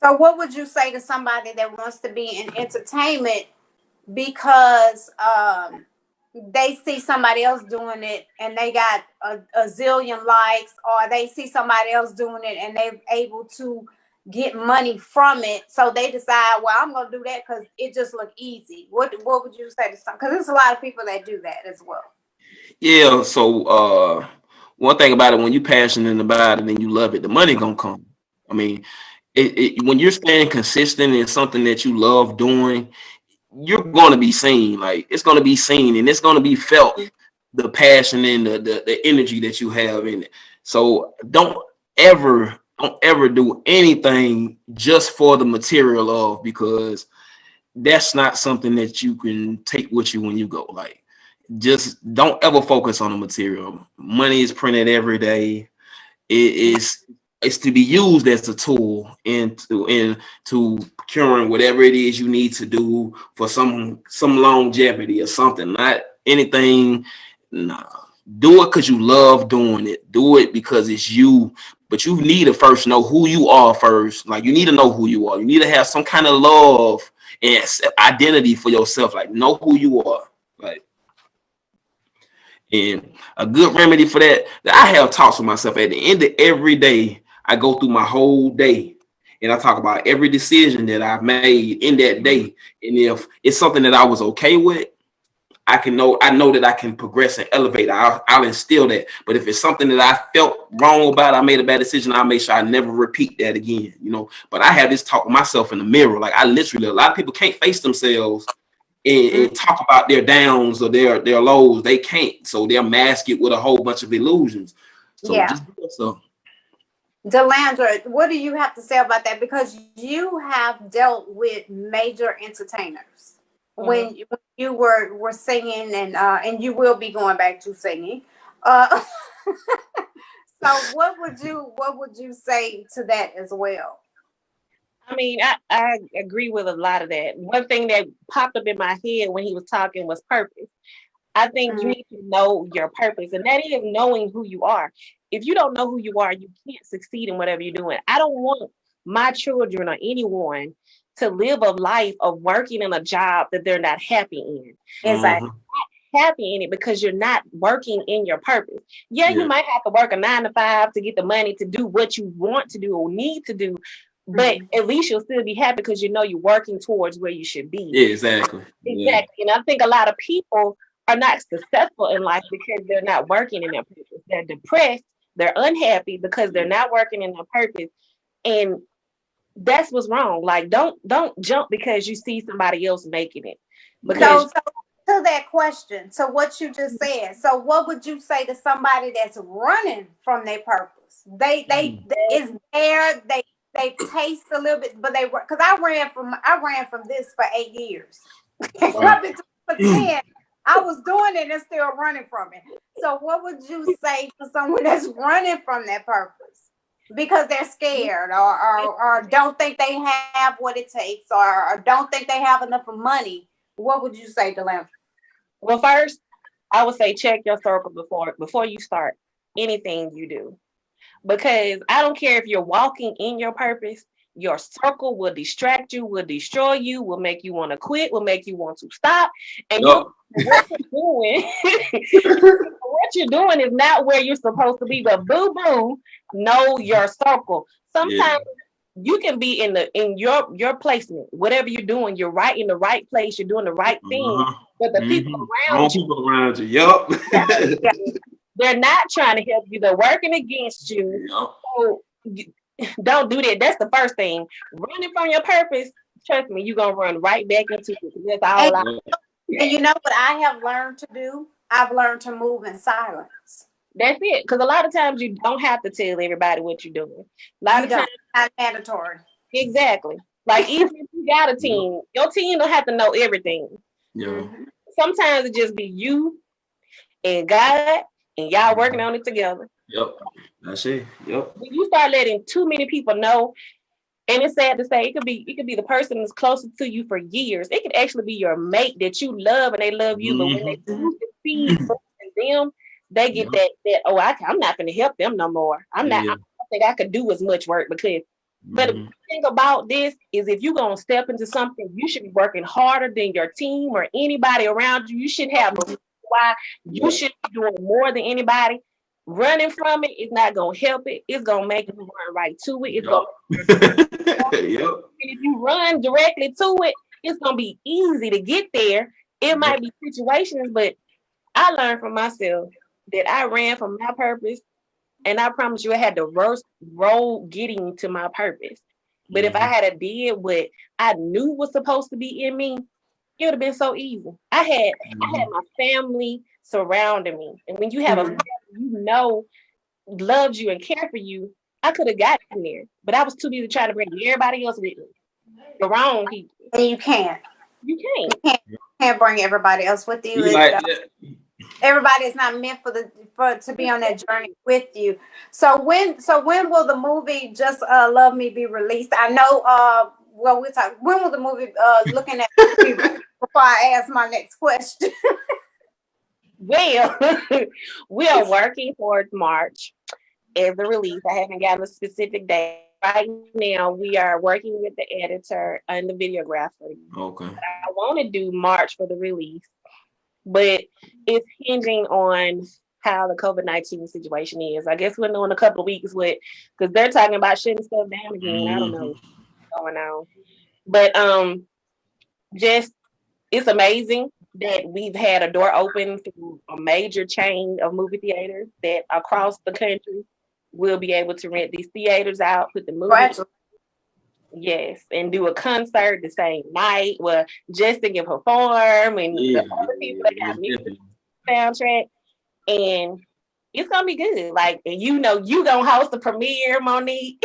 So what would you say to somebody that wants to be in entertainment because they see somebody else doing it and they got a zillion likes, or they see somebody else doing it and they're able to get money from it, so they decide, well, I'm gonna do that because it just look easy. What would you say to some? Because there's a lot of people that do that as well. Yeah. So one thing about it, when you're passionate about it and you love it, the money gonna come. I mean, when you're staying consistent in something that you love doing, you're going to be seen. Like, it's going to be seen and it's going to be felt, the passion and the energy that you have in it. So don't ever do anything just for the material of, because that's not something that you can take with you when you go. Like, just don't ever focus on the material. Money is printed every day. It's to be used as a tool into procuring whatever it is you need to do for some longevity or something. Not anything. Nah. Do it because you love doing it. Do it because it's you. But you need to first know who you are first. Like, you need to know who you are. You need to have some kind of love and identity for yourself. Like, know who you are. Like, and a good remedy for that I have talks with myself at the end of every day. I go through my whole day and I talk about every decision that I've made in that day. And if it's something that I was okay with, I know that I can progress and elevate. I'll instill that. But if it's something that I felt wrong about, I made a bad decision, I'll make sure I never repeat that again, But I have this talk with myself in the mirror. Like, a lot of people can't face themselves and talk about their downs or their lows. They can't. So they'll mask it with a whole bunch of illusions. So just do yourself. Delandra, what do you have to say about that? Because you have dealt with major entertainers when you were singing, and you will be going back to singing. So what would you say to that as well? I mean, I agree with a lot of that. One thing that popped up in my head when he was talking was purpose. I think you need to know your purpose, and that is knowing who you are. If you don't know who you are, you can't succeed in whatever you're doing. I don't want my children or anyone to live a life of working in a job that they're not happy in. Exactly. Happy in it because you're not working in your purpose. Yeah, you might have to work a 9 to 5 to get the money to do what you want to do or need to do, but at least you'll still be happy because you know you're working towards where you should be. Yeah, exactly. And I think a lot of people are not successful in life because they're not working in their purpose. They're depressed, they're unhappy because they're not working in their purpose. And that's what's wrong. Like, don't jump because you see somebody else making it. Because so to that question, so what you just said, so what would you say to somebody that's running from their purpose? They is there, they taste a little bit, but because I ran from this for 8 years. I've been for 10. I was doing it and still running from it. So what would you say to someone that's running from that purpose because they're scared or don't think they have what it takes or don't think they have enough money? What would you say to them? Well, first, I would say check your circle before you start anything you do. Because I don't care if you're walking in your purpose, Your circle will distract you, will destroy you, will make you want to quit, will make you want to stop. And what you're doing is not where you're supposed to be. But boo, know your circle. Sometimes you can be in your placement, whatever you're doing, you're right in the right place, you're doing the right thing. But the people around you, yup. They're not trying to help you, they're working against you. So don't do that. That's the first thing. Running from your purpose, trust me, you're gonna run right back into it. That's all and you know what I have learned to do? I've learned to move in silence. That's it. Because a lot of times you don't have to tell everybody what you're doing. A lot of times it's not mandatory. Exactly. Like even if you got a team, your team don't have to know everything. Yeah. Sometimes it just be you and God, and y'all working on it together. Yep. That's it. Yep. When you start letting too many people know, and it's sad to say, it could be the person that's closest to you for years. It could actually be your mate that you love and they love you, but when they choose to feed them, they get that I'm not going to help them no more. I don't think I could do as much work because. But the thing about this is if you're going to step into something, you should be working harder than your team or anybody around you. You should have a reason why you should be doing more than anybody. Running from it is not going to help it. It's going to make you run right to it. It's if you run directly to it, it's going to be easy to get there. It might be situations, but I learned from myself that I ran from my purpose. And I promise you, I had the worst road getting to my purpose. But if I had did what I knew was supposed to be in me, it would have been so easy. I had my family surrounding me. And when you have a family you know loves you and care for you, I could have gotten there. But I was too busy trying to bring everybody else with me. The wrong people. And you can't. You can't bring everybody else with you. Everybody is not meant to be on that journey with you. So when will the movie Just Love Me be released? I know we'll talk. When will the movie looking at before I ask my next question? Well, we are working towards March as the release. I haven't gotten a specific date. Right now, we are working with the editor and the videographer. Okay. I want to do March for the release, but it's hinging on how the COVID-19 situation is. I guess we'll know in a couple of weeks because they're talking about shutting stuff down again. I don't know what's going on. But just it's amazing that we've had a door open through a major chain of movie theaters that across the country will be able to rent these theaters out, put the movie. Yes, and do a concert the same night. Well, Justin can perform and the other people that got music soundtrack, and it's gonna be good. Like, and you gonna host the premiere, Monique.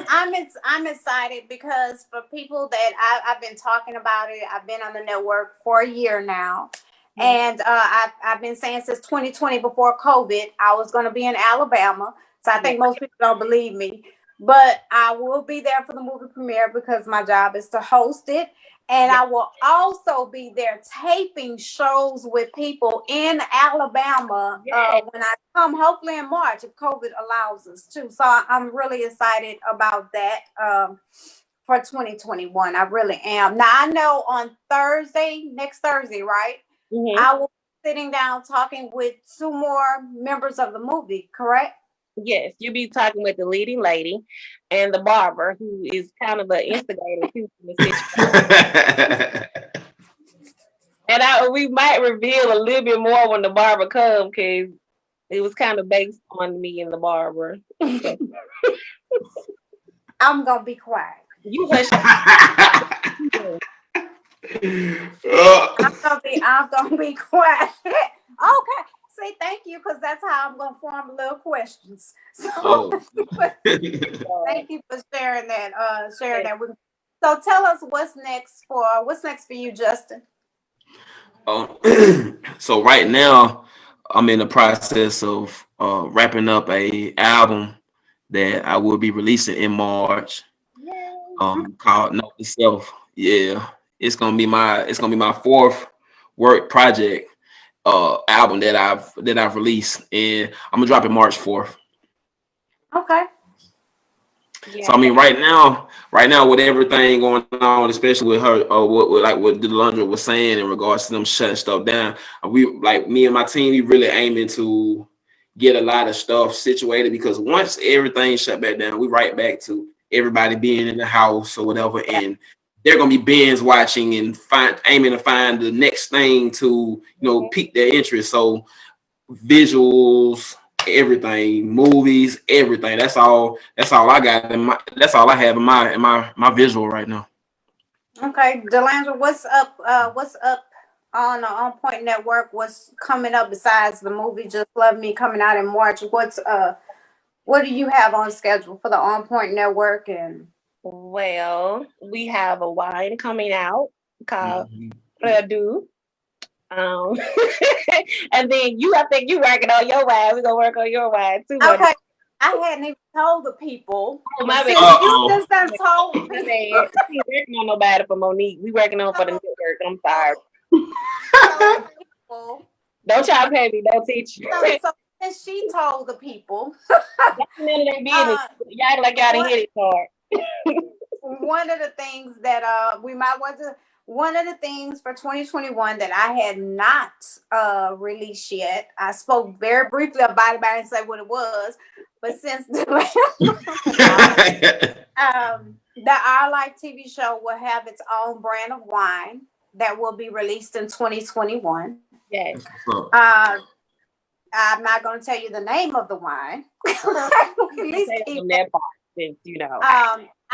I'm excited because for people that I've been talking about it, I've been on the network for a year now. And I've been saying since 2020 before COVID, I was going to be in Alabama. So I think most people don't believe me. But I will be there for the movie premiere because my job is to host it. And I will also be there taping shows with people in Alabama when I come, hopefully in March, if COVID allows us to. So I'm really excited about that for 2021. I really am. Now, I know on next Thursday, right? I will be sitting down talking with 2 more members of the movie, correct? Yes, you'll be talking with the leading lady and the barber, who is kind of an instigator too in the situation. And we might reveal a little bit more when the barber comes, because it was kind of based on me and the barber. I'm gonna be quiet. You hush. I'm gonna be quiet. Okay. See, thank you, because that's how I'm gonna form little questions. So thank you for sharing that with me. So tell us what's next for you, Justin. So right now I'm in the process of wrapping up a album that I will be releasing in March. Called Note to Self. Yeah. It's gonna be my 4th work project album that I've released, and I'm gonna drop it March 4th. Okay. Yeah. So I mean, right now with everything going on, especially with her, or what Delandra was saying in regards to them shutting stuff down, we like me and my team, we really aiming to get a lot of stuff situated because once everything shut back down, we right back to everybody being in the house or whatever, and they're gonna be binge watching and aiming to find the next thing to pique their interest. So visuals, everything, movies, everything. That's all. That's all I got in my. That's all I have in my visual right now. Okay, Delandra, what's up? What's up on the On Point Network? What's coming up besides the movie Just Love Me coming out in March? What do you have on schedule for the On Point Network? And Well, we have a wine coming out called Mhm. Redu. Um, and then I think you working on your wine. We're gonna work on your wine too, buddy. okay, I hadn't even told the people, Oh, but my since bad. you Uh-oh. just done told My me, bad. We ain't working on nobody for Monique. We working on for the so, network. I'm sorry. so the people, Don't y'all pay me. Don't teach. so since she told the people, That's none of their business. uh, Y'all act like y'all didn't what hit it hard. one of the things that we might want to one of the things for 2021 that I had not released yet. I spoke very briefly about it, but I didn't say what it was. But since the Our Life TV show will have its own brand of wine that will be released in 2021. Yes. Uh, I'm not going to tell you the name of the wine. At least keep On that part, since you know.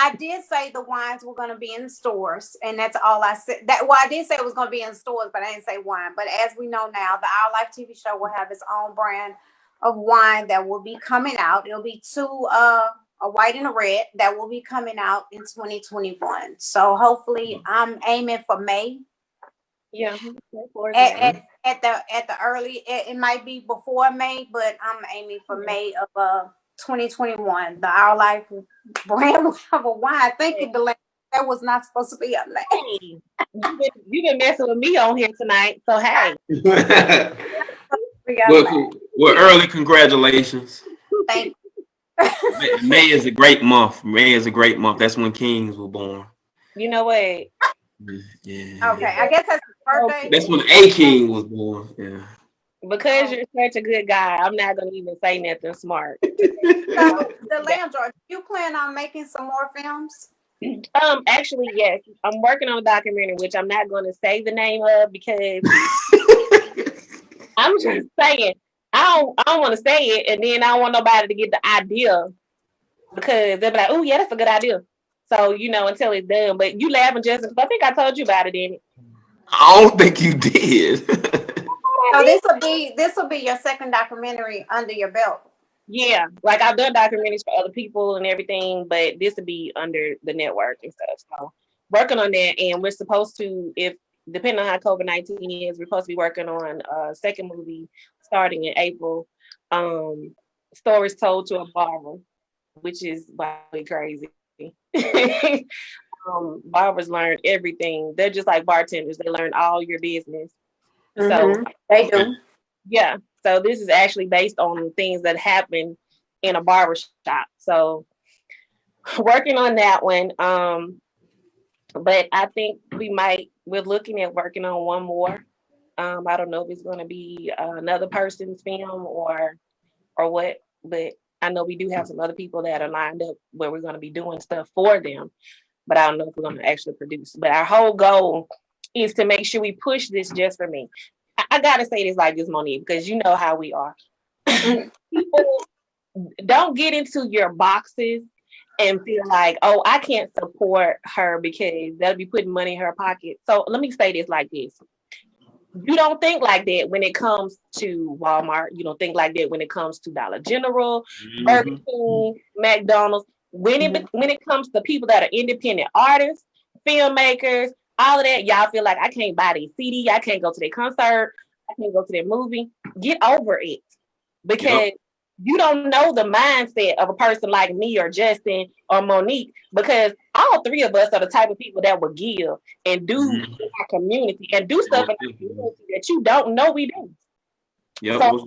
I did say the wines were going to be in stores, and that's all I said. I did say it was going to be in stores, but I didn't say wine. But as we know now, the Our Life TV show will have its own brand of wine that will be coming out. It'll be two, a white and a red, that will be coming out in 2021. So hopefully, I'm aiming for May. Yeah. At the early, it might be before May, but I'm aiming for May of 2021. The Our Life brand of a wine. Thank you, Delaney. That was not supposed to be a name. Hey, you been messing with me on here tonight, so hey. Well, early congratulations. Thank you. May is a great month. May is a great month. That's when kings were born. You know what? Yeah. Okay, I guess that's his birthday. That's when a king was born. Yeah. Because you're such a good guy, I'm not gonna even say nothing smart. So, Delandra, do you plan on making some more films? Actually, yes. I'm working on a documentary, which I'm not going to say the name of because I'm just saying I don't want to say it, and then I don't want nobody to get the idea because they'll be like, "Oh, yeah, that's a good idea." So until it's done. But you laughing, Justin? I think I told you about it, didn't it? I don't think you did. So this will be your second documentary under your belt. Yeah, like I've done documentaries for other people and everything, but this would be under the network and stuff. So working on that, and we're supposed to, if depending on how COVID-19 is, we're supposed to be working on a second movie starting in April. Stories told to a barber, which is wildly crazy. Barbers learn everything. They're just like bartenders. They learn all your business. So they do. Yeah. So this is actually based on things that happen in a barber shop. So working on that one. But I think we're looking at working on one more. I don't know if it's going to be another person's film or what, but I know we do have some other people that are lined up where we're going to be doing stuff for them, but I don't know if we're going to actually produce. But our whole goal is to make sure we push this just for me. I got to say this like this, Monique, because you know how we are. People don't get into your boxes and feel like, oh, I can't support her because that'll be putting money in her pocket. So let me say this like this. You don't think like that when it comes to Walmart. You don't think like that when it comes to Dollar General, Burger King, McDonald's. When it comes to people that are independent artists, filmmakers, all of that, y'all feel like I can't buy their CD, I can't go to their concert, I can't go to their movie. Get over it. Because you don't know the mindset of a person like me or Justin or Monique, because all three of us are the type of people that will give and do in our community and do stuff in our community that you don't know we do. So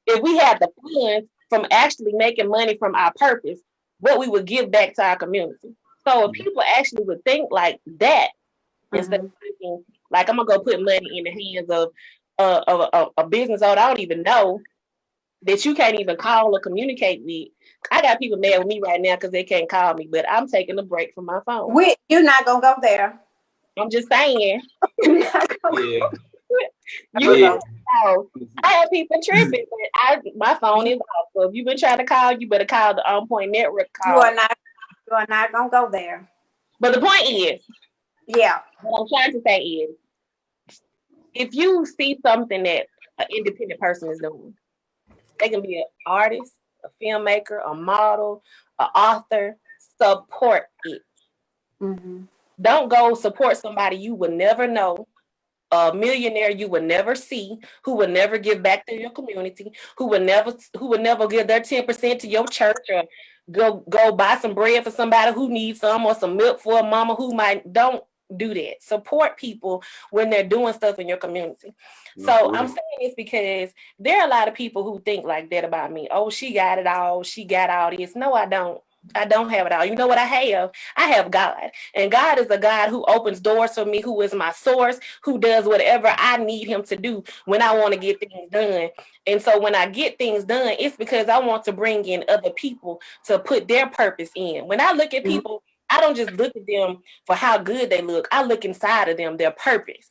if we had the funds from actually making money from our purpose, what we would give back to our community. So if people actually would think like that, instead of thinking like I'm gonna go put money in the hands of a business owner I don't even know that you can't even call or communicate with. I got people mad with me right now because they can't call me, but I'm taking a break from my phone. You're not gonna go there. I'm just saying. Yeah. You know, I have people tripping, but my phone is off. So if you've been trying to call, you better call the OnPoint network call. You are not gonna go there. But the point is, yeah, what I'm trying to say is, if you see something that an independent person is doing, they can be an artist, a filmmaker, a model, an author. Support it. Don't go support somebody you would never know, a millionaire you would never see, who would never give back to your community, who would never give their 10% to your church, or go buy some bread for somebody who needs some, or some milk for a mama who might. Don't do that. Support people when they're doing stuff in your community. So I'm saying this because there are a lot of people who think like that about me. Oh, she got it all. She got all this. No, I don't. I don't have it all. You know what I have? I have God. And God is a God who opens doors for me, who is my source, who does whatever I need him to do when I want to get things done. And so when I get things done, it's because I want to bring in other people to put their purpose in. When I look at people, I don't just look at them for how good they look. I look inside of them, their purpose.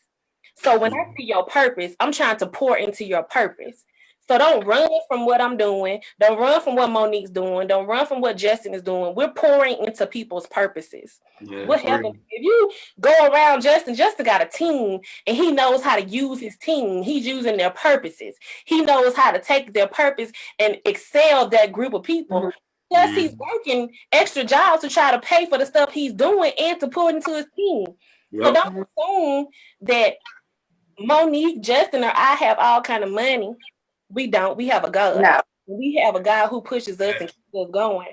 So when I see your purpose, I'm trying to pour into your purpose. So don't run from what I'm doing. Don't run from what Monique's doing. Don't run from what Justin is doing. We're pouring into people's purposes. What happens if you go around Justin? Justin got a team and he knows how to use his team. He's using their purposes. He knows how to take their purpose and excel that group of people. Plus, he's working extra jobs to try to pay for the stuff he's doing and to pour into his team. So don't assume that Monique, Justin, or I have all kind of money. We don't. We have a God. No. We have a God who pushes us and keeps us going.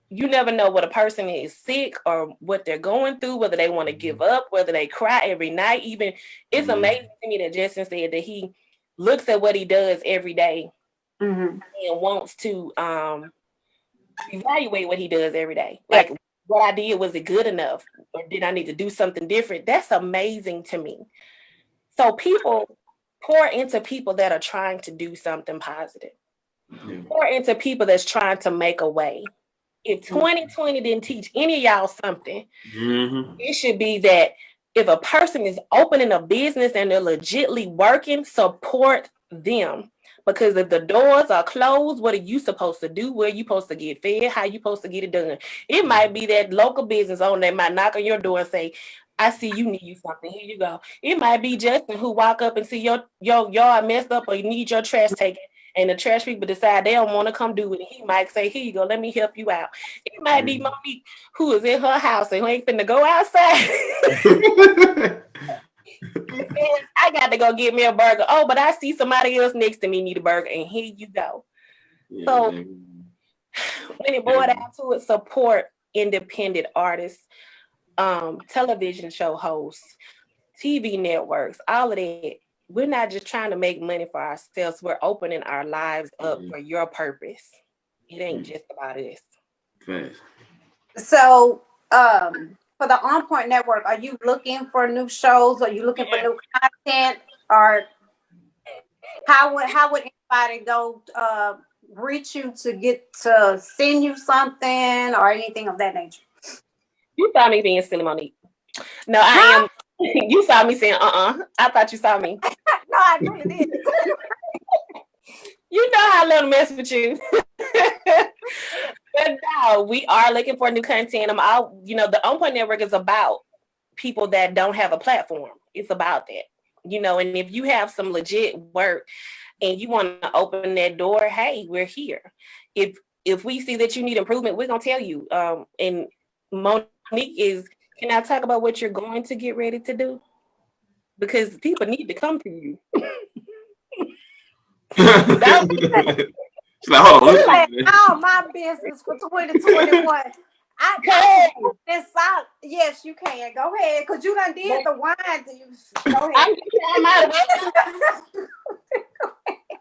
You never know what a person is sick or what they're going through, whether they want to give up, whether they cry every night. Even it's amazing to me that Justin said that he looks at what he does every day and wants to evaluate what he does every day. Like, what I did, was it good enough? Or did I need to do something different? That's amazing to me. So people pour into people that are trying to do something positive. Pour into people that's trying to make a way. If 2020 didn't teach any of y'all something, it should be that if a person is opening a business and they're legitly working, support them. Because if the doors are closed, what are you supposed to do? Where are you supposed to get fed? How are you supposed to get it done? It might be that local business owner that might knock on your door and say, I see you need something. Here you go. It might be Justin who walk up and see your yard messed up or you need your trash taken. And the trash people decide they don't want to come do it. And he might say, here you go, let me help you out. It might be Monique who is in her house and who ain't finna go outside. I got to go get me a burger. Oh, but I see somebody else next to me need a burger. And here you go. So when it boiled down to it, support independent artists, television show hosts, TV networks, all of that. We're not just trying to make money for ourselves. We're opening our lives up for your purpose. It ain't just about us. So, for the OnPoint network, are you looking for new shows? Are you looking for new content? Or how would anybody go reach you to send you something or anything of that nature? You saw me being silly, Monique. No, I am. You saw me saying, I thought you saw me. No, I really did. You know how I love to mess with you. But no, we are looking for new content. The OnPoint Network is about people that don't have a platform. It's about that. And if you have some legit work and you want to open that door, hey, we're here. If we see that you need improvement, we're gonna tell you. And Monique is. Can I talk about what you're going to get ready to do? Because people need to come to you. All my business for 2021. Yes, you can. Go ahead, because you done did the wine. Go ahead.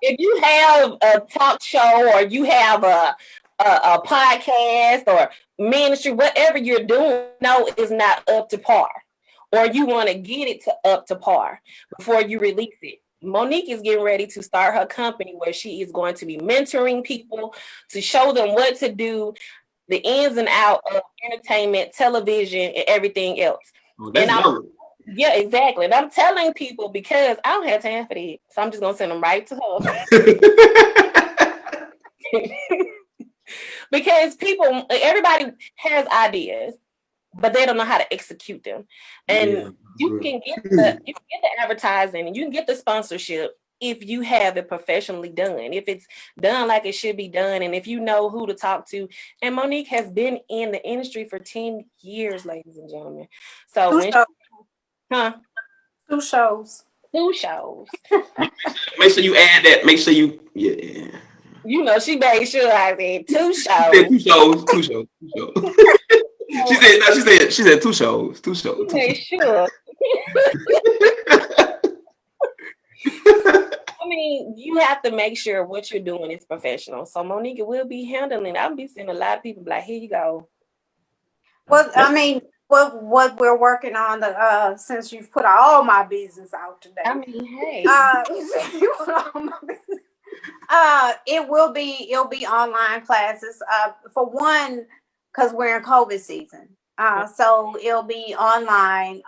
If you have a talk show or you have a podcast or ministry, whatever you're doing, no, is not up to par, or you want to get it to up to par before you release it. Monique is getting ready to start her company where she is going to be mentoring people to show them what to do, the ins and out of entertainment, television, and everything else. Oh, that's and dope. Yeah, exactly. And I'm telling people because I don't have time for that. So I'm just going to send them right to her. Because everybody has ideas, but they don't know how to execute them. And you can get the advertising and you can get the sponsorship if you have it professionally done, if it's done like it should be done, and if you know who to talk to. And Monique has been in the industry for 10 years, ladies and gentlemen. So Two shows. Two shows. Make sure you add that. Make sure you, yeah. You know, she made sure I said 2 shows. Two shows. She said 2 shows. 2 shows. Okay, sure. I mean, you have to make sure what you're doing is professional. So Monique will be handling. I'll be seeing a lot of people like, here you go. Well, I mean, what we're working on since you've put all my business out today. I mean, hey. It'll be online classes. For one, because we're in COVID season. So it'll be online.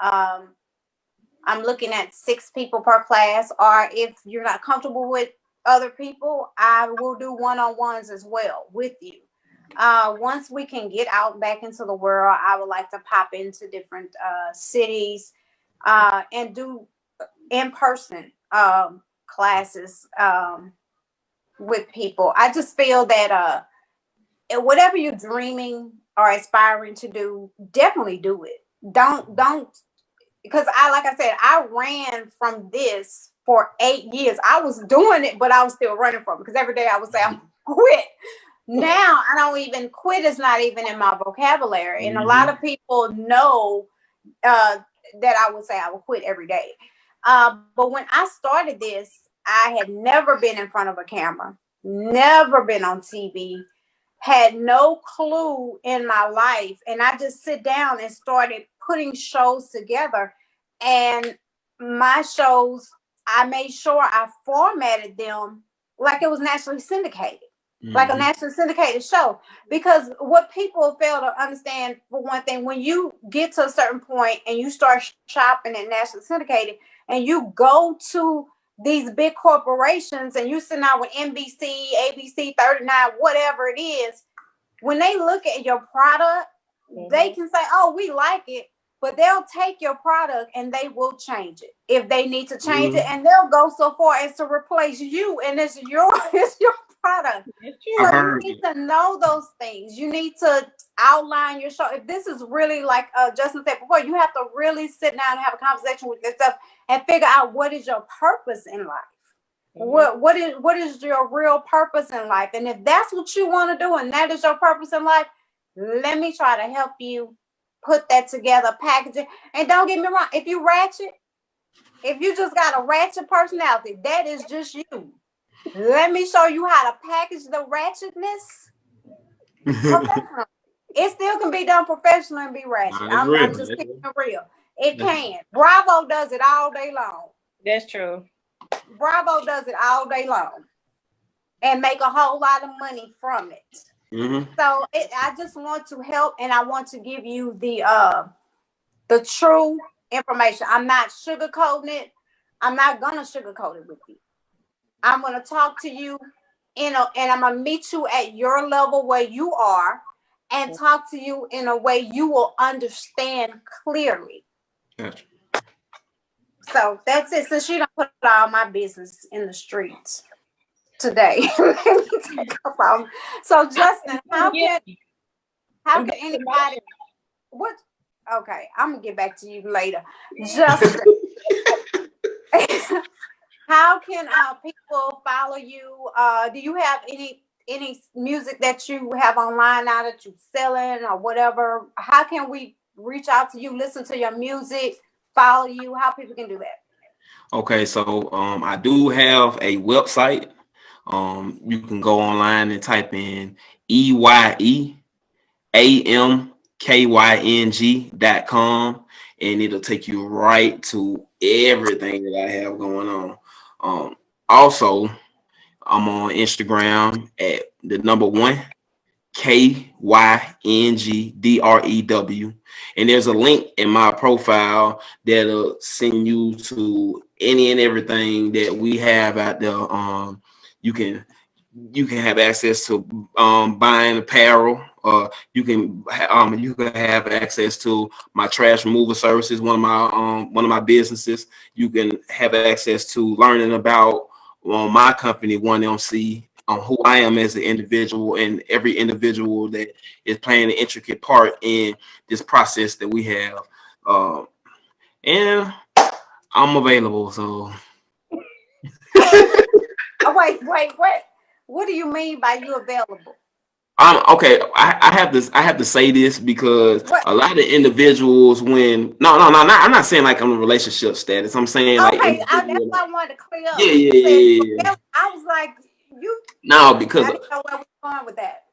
I'm looking at 6 people per class, or if you're not comfortable with other people, I will do one-on-ones as well with you. Once we can get out back into the world, I would like to pop into different cities and do in-person classes with people. I just feel that whatever you're dreaming or aspiring to do, definitely do it. Don't because like I said, I ran from this for 8 years. I was doing it, but I was still running from it because every day I would say I'm quit. Now I don't even quit. Is not even in my vocabulary, and a lot of people know that I would say I would quit every day. But when I started this, I had never been in front of a camera, never been on TV, had no clue in my life, and I just sit down and started putting shows together. And my shows, I made sure I formatted them like it was nationally syndicated. Like a nationally syndicated show, because what people fail to understand, for one thing, when you get to a certain point and you start shopping at nationally syndicated and you go to these big corporations and you sit down with NBC, ABC, 39, whatever it is, when they look at your product, they can say, oh, we like it, but they'll take your product and they will change it if they need to change it, and they'll go so far as to replace you, and it's your product. So you need to know those things. You need to outline your show. If this is really like Justin said before, you have to really sit down and have a conversation with yourself and figure out what is your purpose in life. What is your real purpose in life? And if that's what you want to do and that is your purpose in life, let me try to help you put that together, package it. And don't get me wrong, if you just got a ratchet personality, that is just you. Let me show you how to package the ratchetness. It still can be done professionally and be ratchet. I'm just keeping it real. It can. Bravo does it all day long. That's true. Bravo does it all day long and make a whole lot of money from it. So I just want to help, and I want to give you the true information. I'm not sugarcoating it. I'm not gonna sugarcoat it with you. I'm going to talk to you, and I'm going to meet you at your level where you are and talk to you in a way you will understand clearly. Gotcha. So that's it. Since you don't put all my business in the streets today. So Justin, how can anybody, what? Okay, I'm going to get back to you later. Justin. How can people follow you? Do you have any music that you have online now that you're selling or whatever? How can we reach out to you, listen to your music, follow you? How people can do that? Okay, so I do have a website. You can go online and type in EYEAMKYNG.com, and it'll take you right to everything that I have going on. Also, I'm on Instagram at the number 1 KYNGDREW, and there's a link in my profile that'll send you to any and everything that we have out there. You can have access to buying apparel. You can have access to my trash removal services, one of my businesses. You can have access to learning about my company, 1MC, on who I am as an individual, and every individual that is playing an intricate part in this process that we have. And I'm available. So. Oh, wait. What do you mean by you available? Okay. I have to say this because a lot of individuals, I'm not saying like I'm in relationship status. I'm saying like, okay, that's why I wanted to clear up. Yeah. I was like, you. No, because I didn't know where we're going with that.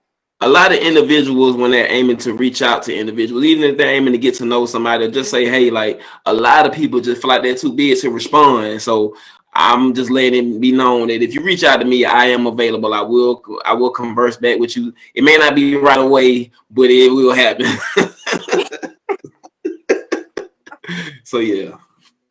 a lot of individuals, when they're aiming to reach out to individuals, even if they're aiming to get to know somebody, just say, hey, like a lot of people just feel like they're too big to respond. So I'm just letting it be known that if you reach out to me, I am available. I will converse back with you. It may not be right away, but it will happen. So yeah.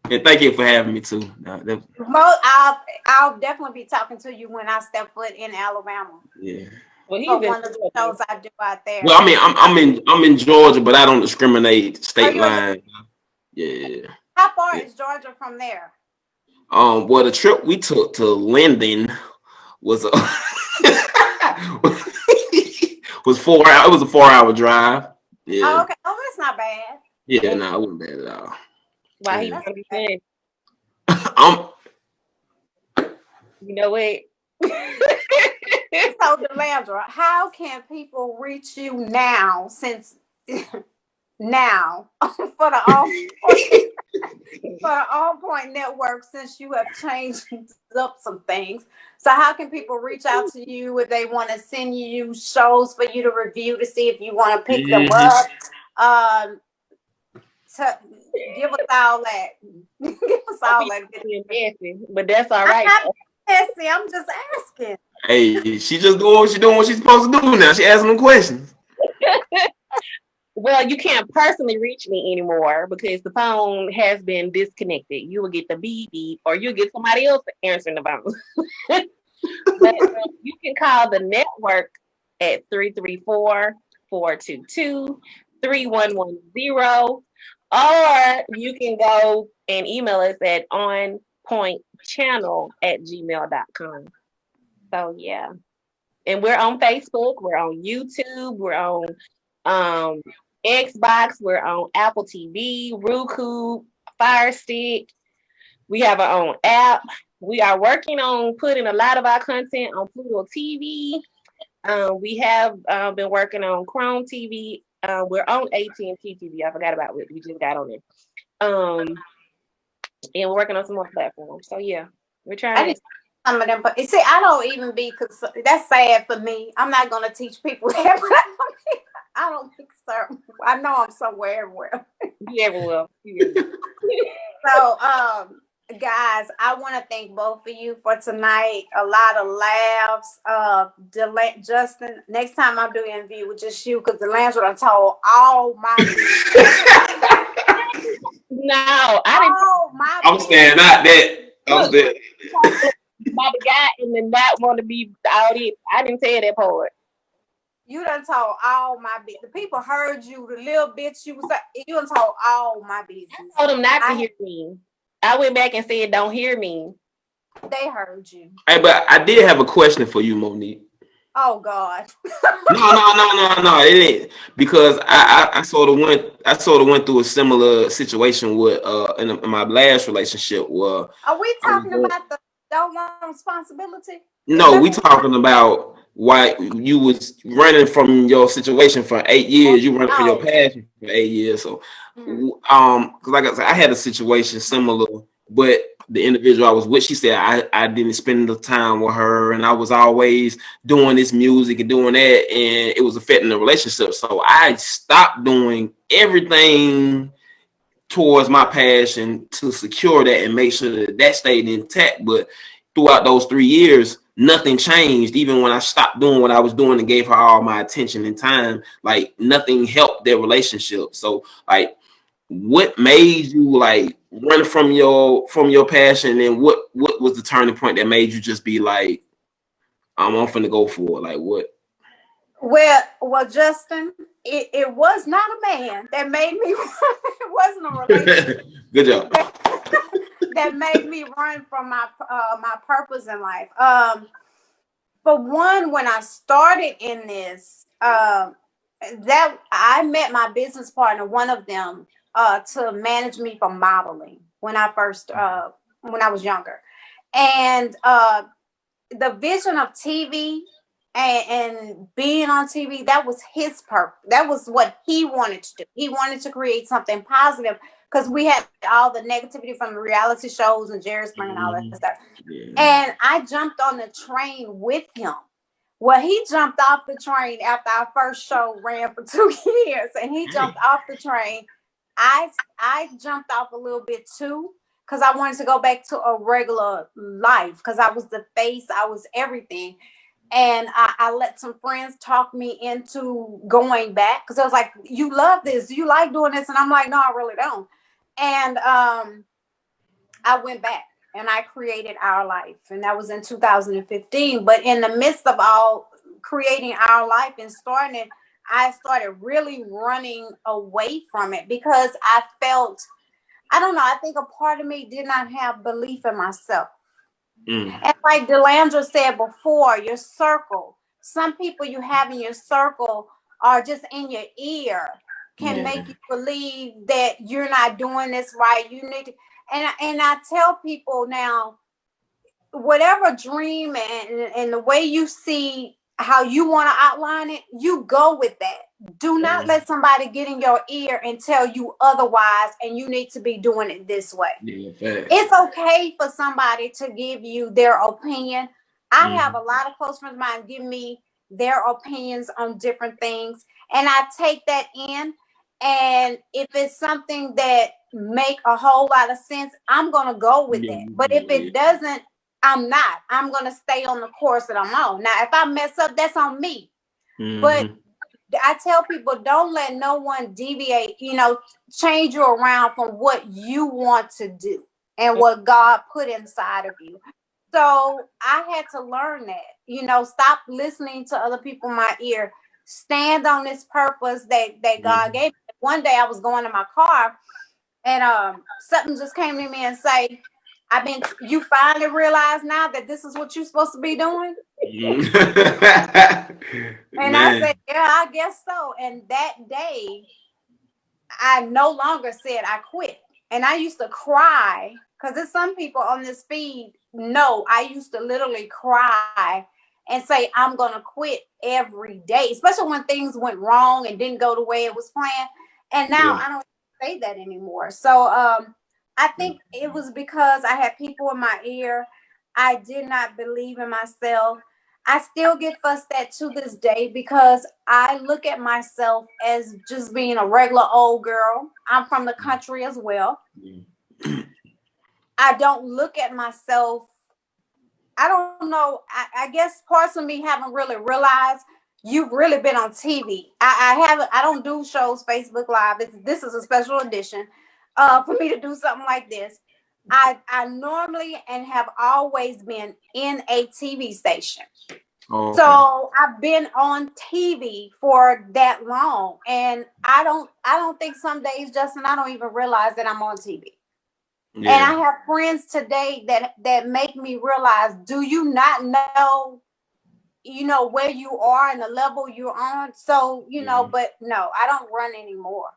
And thank you for having me too. I'll definitely be talking to you when I step foot in Alabama. Yeah. Well, for one of the shows I do out there. Well, I mean, I'm in Georgia, but I don't discriminate state line. Yeah. How far is Georgia from there? Well, the trip we took to Linden was was 4 hours. It was a 4-hour drive. Yeah. Oh, okay. Oh, that's not bad. Yeah, no, it wasn't bad at all. Why he gonna be saying? You know what? So, Delandra, how can people reach you now? Since now for the OnPoint network, since you have changed up some things. So, how can people reach out to you if they want to send you shows for you to review to see if you want to pick them up? Give us all that. Give us all that. But that's all right. I'm just asking. Hey, she just doing what she's supposed to do now. She asking them questions. Well, you can't personally reach me anymore because the phone has been disconnected. You will get the beep beep, or you'll get somebody else answering the phone. But you can call the network at 334-422-3110, or you can go and email us at onpointchannel@gmail.com. So yeah, and we're on Facebook, we're on YouTube, we're on Xbox, we're on Apple TV, Roku, Fire Stick. We have our own app. We are working on putting a lot of our content on Pluto TV. We have been working on Chrome TV. We're on AT&T TV. I forgot about it. We just got on it. And we're working on some more platforms. So yeah, we're trying to. Some of them, but see, I don't even be concerned. That's sad for me. I'm not going to teach people that. I don't think so. I know I'm somewhere everywhere. You ever will. So, guys, I want to thank both of you for tonight. A lot of laughs. Justin, next time I do an interview with just you, because Delandra done told all my No, I didn't. I'm saying not that. I'm saying about the guy and then not want to be out it. I didn't tell that part. You done told all my business. The people heard you, the little bitch you done told all my business. I told them not to hear me. I went back and said, don't hear me. They heard you. Hey, but I did have a question for you, Monique. Oh God. No, it ain't, because I sort of went through a similar situation with in my last relationship where. Are we talking about the don't want responsibility? No, we talking about why you was running from your situation for 8 years. You running from your passion for 8 years. So, because like I said, I had a situation similar, but the individual I was with, she said I didn't spend enough time with her, and I was always doing this music and doing that, and it was affecting the relationship. So I stopped doing everything towards my passion to secure that and make sure that that stayed intact. But throughout those 3 years, nothing changed. Even when I stopped doing what I was doing and gave her all my attention and time, like nothing helped their relationship. So like, what made you like run from your passion, and what was the turning point that made you just be like, I'm off to go for it? Like what? Well, Justin, it was not a man that made me it wasn't a relationship Good job. that made me run from my purpose in life. For one, when I started in this, that I met my business partner, one of them, to manage me for modeling when I first when I was younger, and the vision of TV and being on TV, that was his purpose. That was what he wanted to do. He wanted to create something positive because we had all the negativity from the reality shows and Jerry Springer and all that stuff. Yeah. And I jumped on the train with him. Well, he jumped off the train after our first show ran for 2 years, and he jumped off the train. I jumped off a little bit too, because I wanted to go back to a regular life, because I was the face, I was everything. And I let some friends talk me into going back, because I was like, you love this, you like doing this, and I'm like, no, I really don't. And I went back and I created Our Life, and that was in 2015. But in the midst of all creating Our Life and starting it, I started really running away from it because I felt, I don't know, I think a part of me did not have belief in myself. And like Delandra said before, your circle, some people you have in your circle are just in your ear, can make you believe that you're not doing this right. You need to, and I tell people now, whatever dream and the way you see how you want to outline it, you go with that. Do not let somebody get in your ear and tell you otherwise, and you need to be doing it this way. It's okay for somebody to give you their opinion. I have a lot of close friends of mine give me their opinions on different things, and I take that in. And if it's something that make a whole lot of sense, I'm gonna go with that. But if it doesn't, I'm not. I'm gonna stay on the course that I'm on. Now, if I mess up, that's on me. But I tell people, don't let no one deviate, change you around from what you want to do and what God put inside of you. So I had to learn that, stop listening to other people in my ear, stand on this purpose that God gave me. One day I was going in my car and something just came to me and say, you finally realize now that this is what you're supposed to be doing? And I said, yeah, I guess so. And that day, I no longer said I quit. And I used to cry, because there's some people on this feed know I used to literally cry and say, I'm going to quit every day, especially when things went wrong and didn't go the way it was planned. And now I don't say that anymore. So I think it was because I had people in my ear. I did not believe in myself. I still get fussed at to this day because I look at myself as just being a regular old girl. I'm from the country as well. I don't look at myself. I don't know. I guess parts of me haven't really realized you've really been on TV. I don't do shows Facebook Live. This is a special edition for me to do something like this. I normally and have always been in a TV station. Oh, okay. So I've been on TV for that long, and I don't think some days, Justin, I don't even realize that I'm on TV. Yeah. And I have friends today that make me realize, do you not know, where you are and the level you're on? So, but no, I don't run anymore.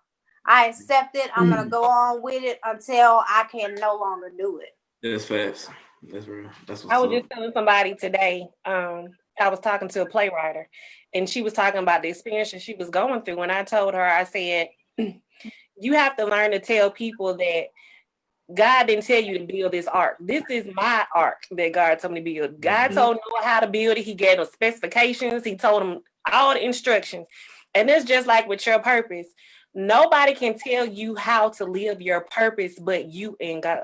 I accept it. I'm going to go on with it until I can no longer do it. That's fast. That's real. That's what's I was just telling somebody today, I was talking to a playwright, and she was talking about the experience that she was going through. And I told her, I said, you have to learn to tell people that God didn't tell you to build this ark. This is my ark that God told me to build. God told Noah how to build it. He gave him specifications. He told him all the instructions. And it's just like with your purpose. Nobody can tell you how to live your purpose but you and God.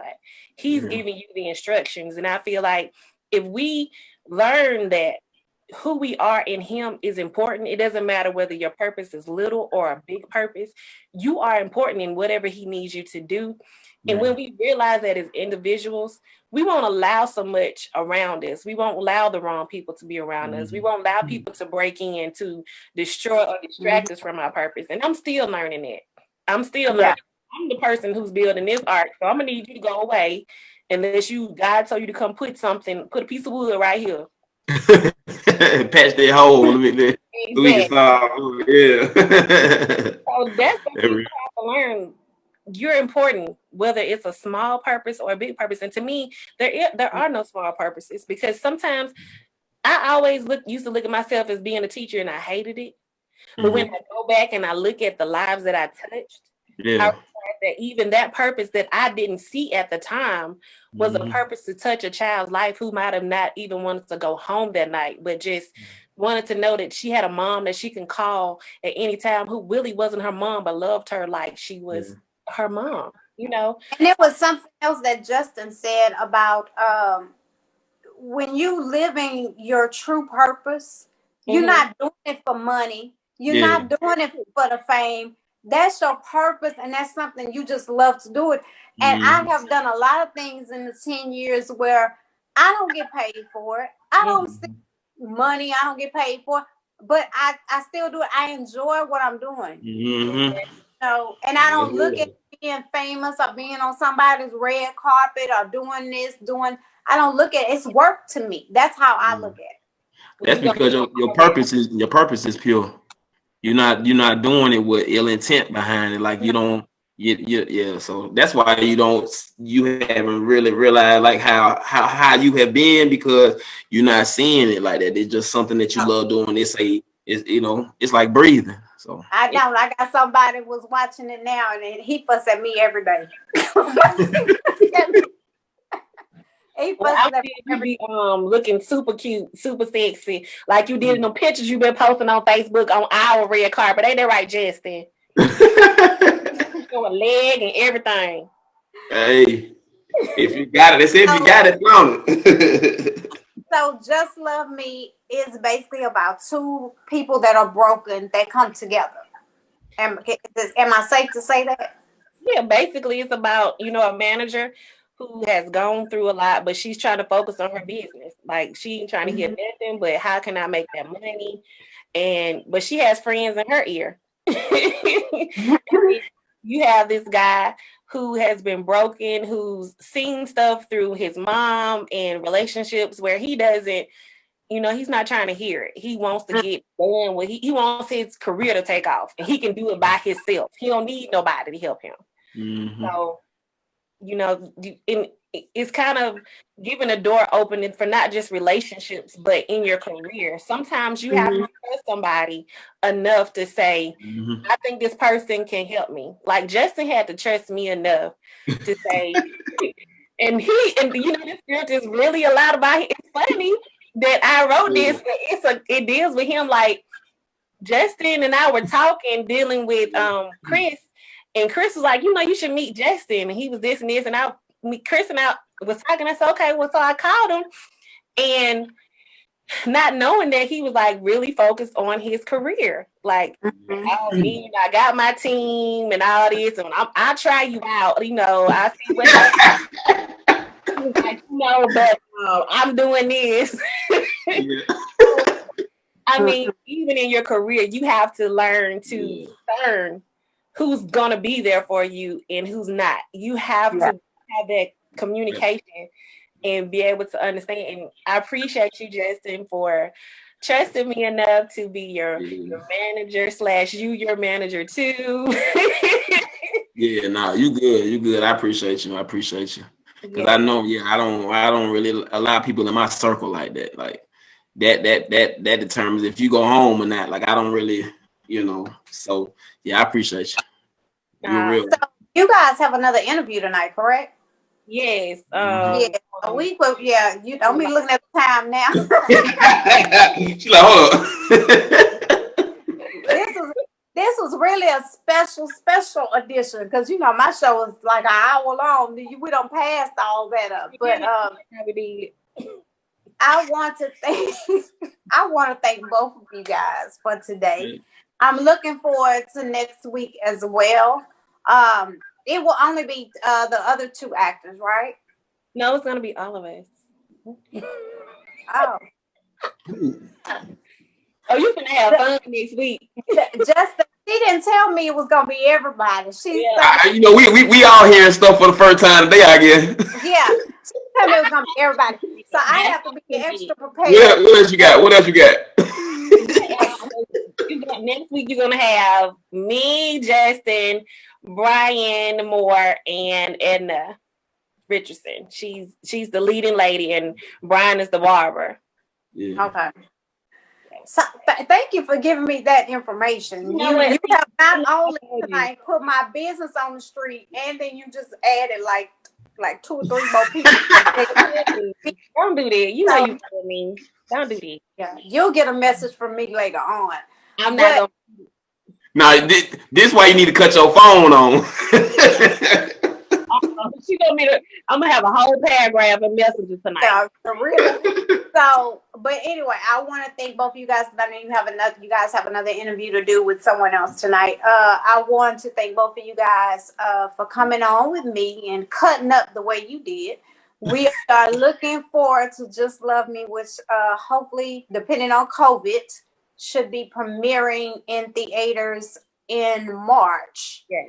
He's giving you the instructions. And I feel like if we learn that who we are in him is important, it doesn't matter whether your purpose is little or a big purpose. You are important in whatever he needs you to do. And when we realize that as individuals, we won't allow so much around us. We won't allow the wrong people to be around us. We won't allow people to break in to destroy or distract us from our purpose. And I'm still learning that. I'm still learning. I'm the person who's building this art. So I'm going to need you to go away unless God told you to come put a piece of wood right here. Patch that hole. Exactly. We can start. Yeah. So that's what you have to learn. You're important, whether it's a small purpose or a big purpose. And to me, there are no small purposes, because sometimes I always used to look at myself as being a teacher and I hated it. But when I go back and I look at the lives that I touched, I realize that even that purpose that I didn't see at the time was a purpose to touch a child's life who might have not even wanted to go home that night, but just wanted to know that she had a mom that she can call at any time, who really wasn't her mom, but loved her like she was her mom, you know. And there was something else that Justin said about when you living your true purpose, you're not doing it for money. You're not doing it for the fame. That's your purpose, and that's something you just love to do it. And I have done a lot of things in the 10 years where I don't get paid for it. I don't see money. I don't get paid for it, but I still do it. I enjoy what I'm doing. And I don't look at being famous or being on somebody's red carpet or doing this, I don't look at it. It's work to me. That's how I look at it. That's because your purpose is pure. You're not doing it with ill intent behind it. Like you don't, So that's why you haven't really realized like how you have been, because you're not seeing it like that. It's just something that you love doing. It's like breathing. So I know. I got somebody was watching it now, and he fuss at me every day. You be looking super cute, super sexy, like you did in the pictures you've been posting on Facebook on our red carpet. Ain't that right, Justin? Showing leg and everything. Hey, if you got it, they say if you got it, found it. So Just Love Me is basically about two people that are broken that come together. Am I safe to say that? Yeah, basically it's about, a manager who has gone through a lot, but she's trying to focus on her business. Like she ain't trying to hear nothing, but how can I make that money? But she has friends in her ear. You have this guy who has been broken, who's seen stuff through his mom and relationships where he doesn't, he's not trying to hear it. He wants to get done with, he wants his career to take off, and he can do it by himself. He don't need nobody to help him. So, it's kind of giving a door opening for not just relationships, but in your career. Sometimes you have to trust somebody enough to say, I think this person can help me. Like Justin had to trust me enough to say, and this script is really a lot about it. It's funny that I wrote this, but it deals with him. Like Justin and I were talking, dealing with Chris. And Chris was like, you should meet Justin. And he was this and this. And Chris and I was talking. I said, okay, well, so I called him. And not knowing that he was like really focused on his career. Like, I got my team and all this. And I'll try you out. I see what like, but I'm doing this. I mean, even in your career, you have to learn to discern who's going to be there for you and who's not. You have to have that communication and be able to understand. And I appreciate you, Justin, for trusting me enough to be your manager / your manager too. You good. I appreciate you. Because I know, I don't really allow people in my circle like that. Like that determines if you go home or not. Like I don't really, So I appreciate you. You're real. So you guys have another interview tonight, correct? Yes. Yeah, a week. But yeah, you don't be looking at the time now. She's like, hold on. This was really a special edition because you know my show is like an hour long. We don't pass all that up, but I want to thank both of you guys for today. I'm looking forward to next week as well. It will only be the other two actors, right? No, it's gonna be all of us. Oh. Oh, you can have fun next week. Just she didn't tell me it was gonna be everybody. She said, you know, we all hearing stuff for the first time today, I guess. Yeah, she told me it was gonna be everybody. So I have to be extra prepared. What else you got? What else you got? Next week you're gonna have me, Justin, Brian Moore, and Edna Richardson. She's the leading lady, and Brian is the barber. Yeah. Okay. So thank you for giving me that information. You have not only tonight put my business on the street, and then you just added like 2 or 3 more people. Don't do that. You know you feel me. Don't do that. Yeah, you'll get a message from me later on. I'm not gonna. Now, this why you need to cut your phone on. I'm gonna have a whole paragraph of messages tonight. Yeah, for real. So, but anyway, I want to thank both of you guys. I know you guys have another interview to do with someone else tonight. I want to thank both of you guys for coming on with me and cutting up the way you did. We are looking forward to Just Love Me, which hopefully, depending on COVID, should be premiering in theaters in March. Yeah.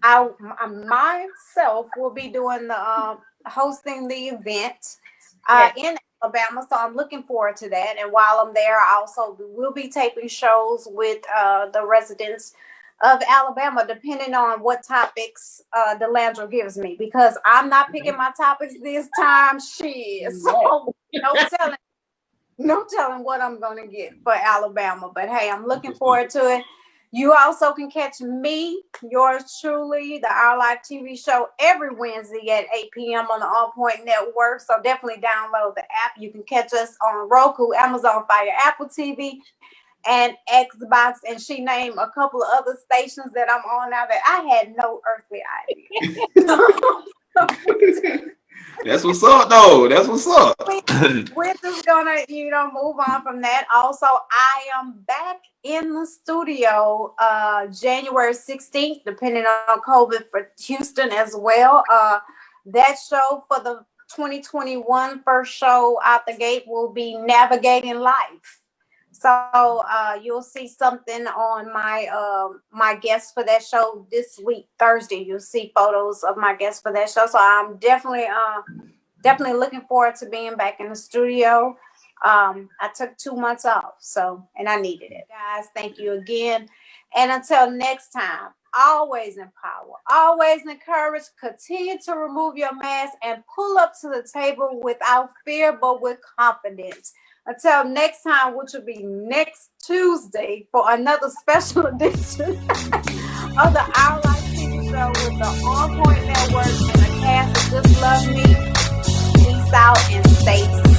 I myself will be doing the hosting the event in Alabama, so I'm looking forward to that. And while I'm there, I also will be taping shows with the residents of Alabama, depending on what topics Delandra gives me, because I'm not picking my topics this time. So no telling what I'm gonna get for Alabama. But hey, I'm looking forward to it. You also can catch me, yours truly, the Our Life TV show every Wednesday at 8 p.m. on the OnPoint network. So definitely download the app. You can catch us on Roku, Amazon Fire, Apple TV, and Xbox. And she named a couple of other stations that I'm on now that I had no earthly idea. That's what's up, though. That's what's up. We're just gonna, move on from that. Also, I am back in the studio January 16th, depending on COVID, for Houston as well. That show for the 2021 first show out the gate will be Navigating Life. So you'll see something on my guests for that show this week, Thursday. You'll see photos of my guests for that show. So I'm definitely looking forward to being back in the studio. I took 2 months off, and I needed it. Guys, thank you again. And until next time, always empower, always encourage, continue to remove your mask and pull up to the table without fear, but with confidence. Until next time, which will be next Tuesday for another special edition of the Our Life TV show with the OnPoint Network and the cast of Just Love Me. Peace out and stay safe.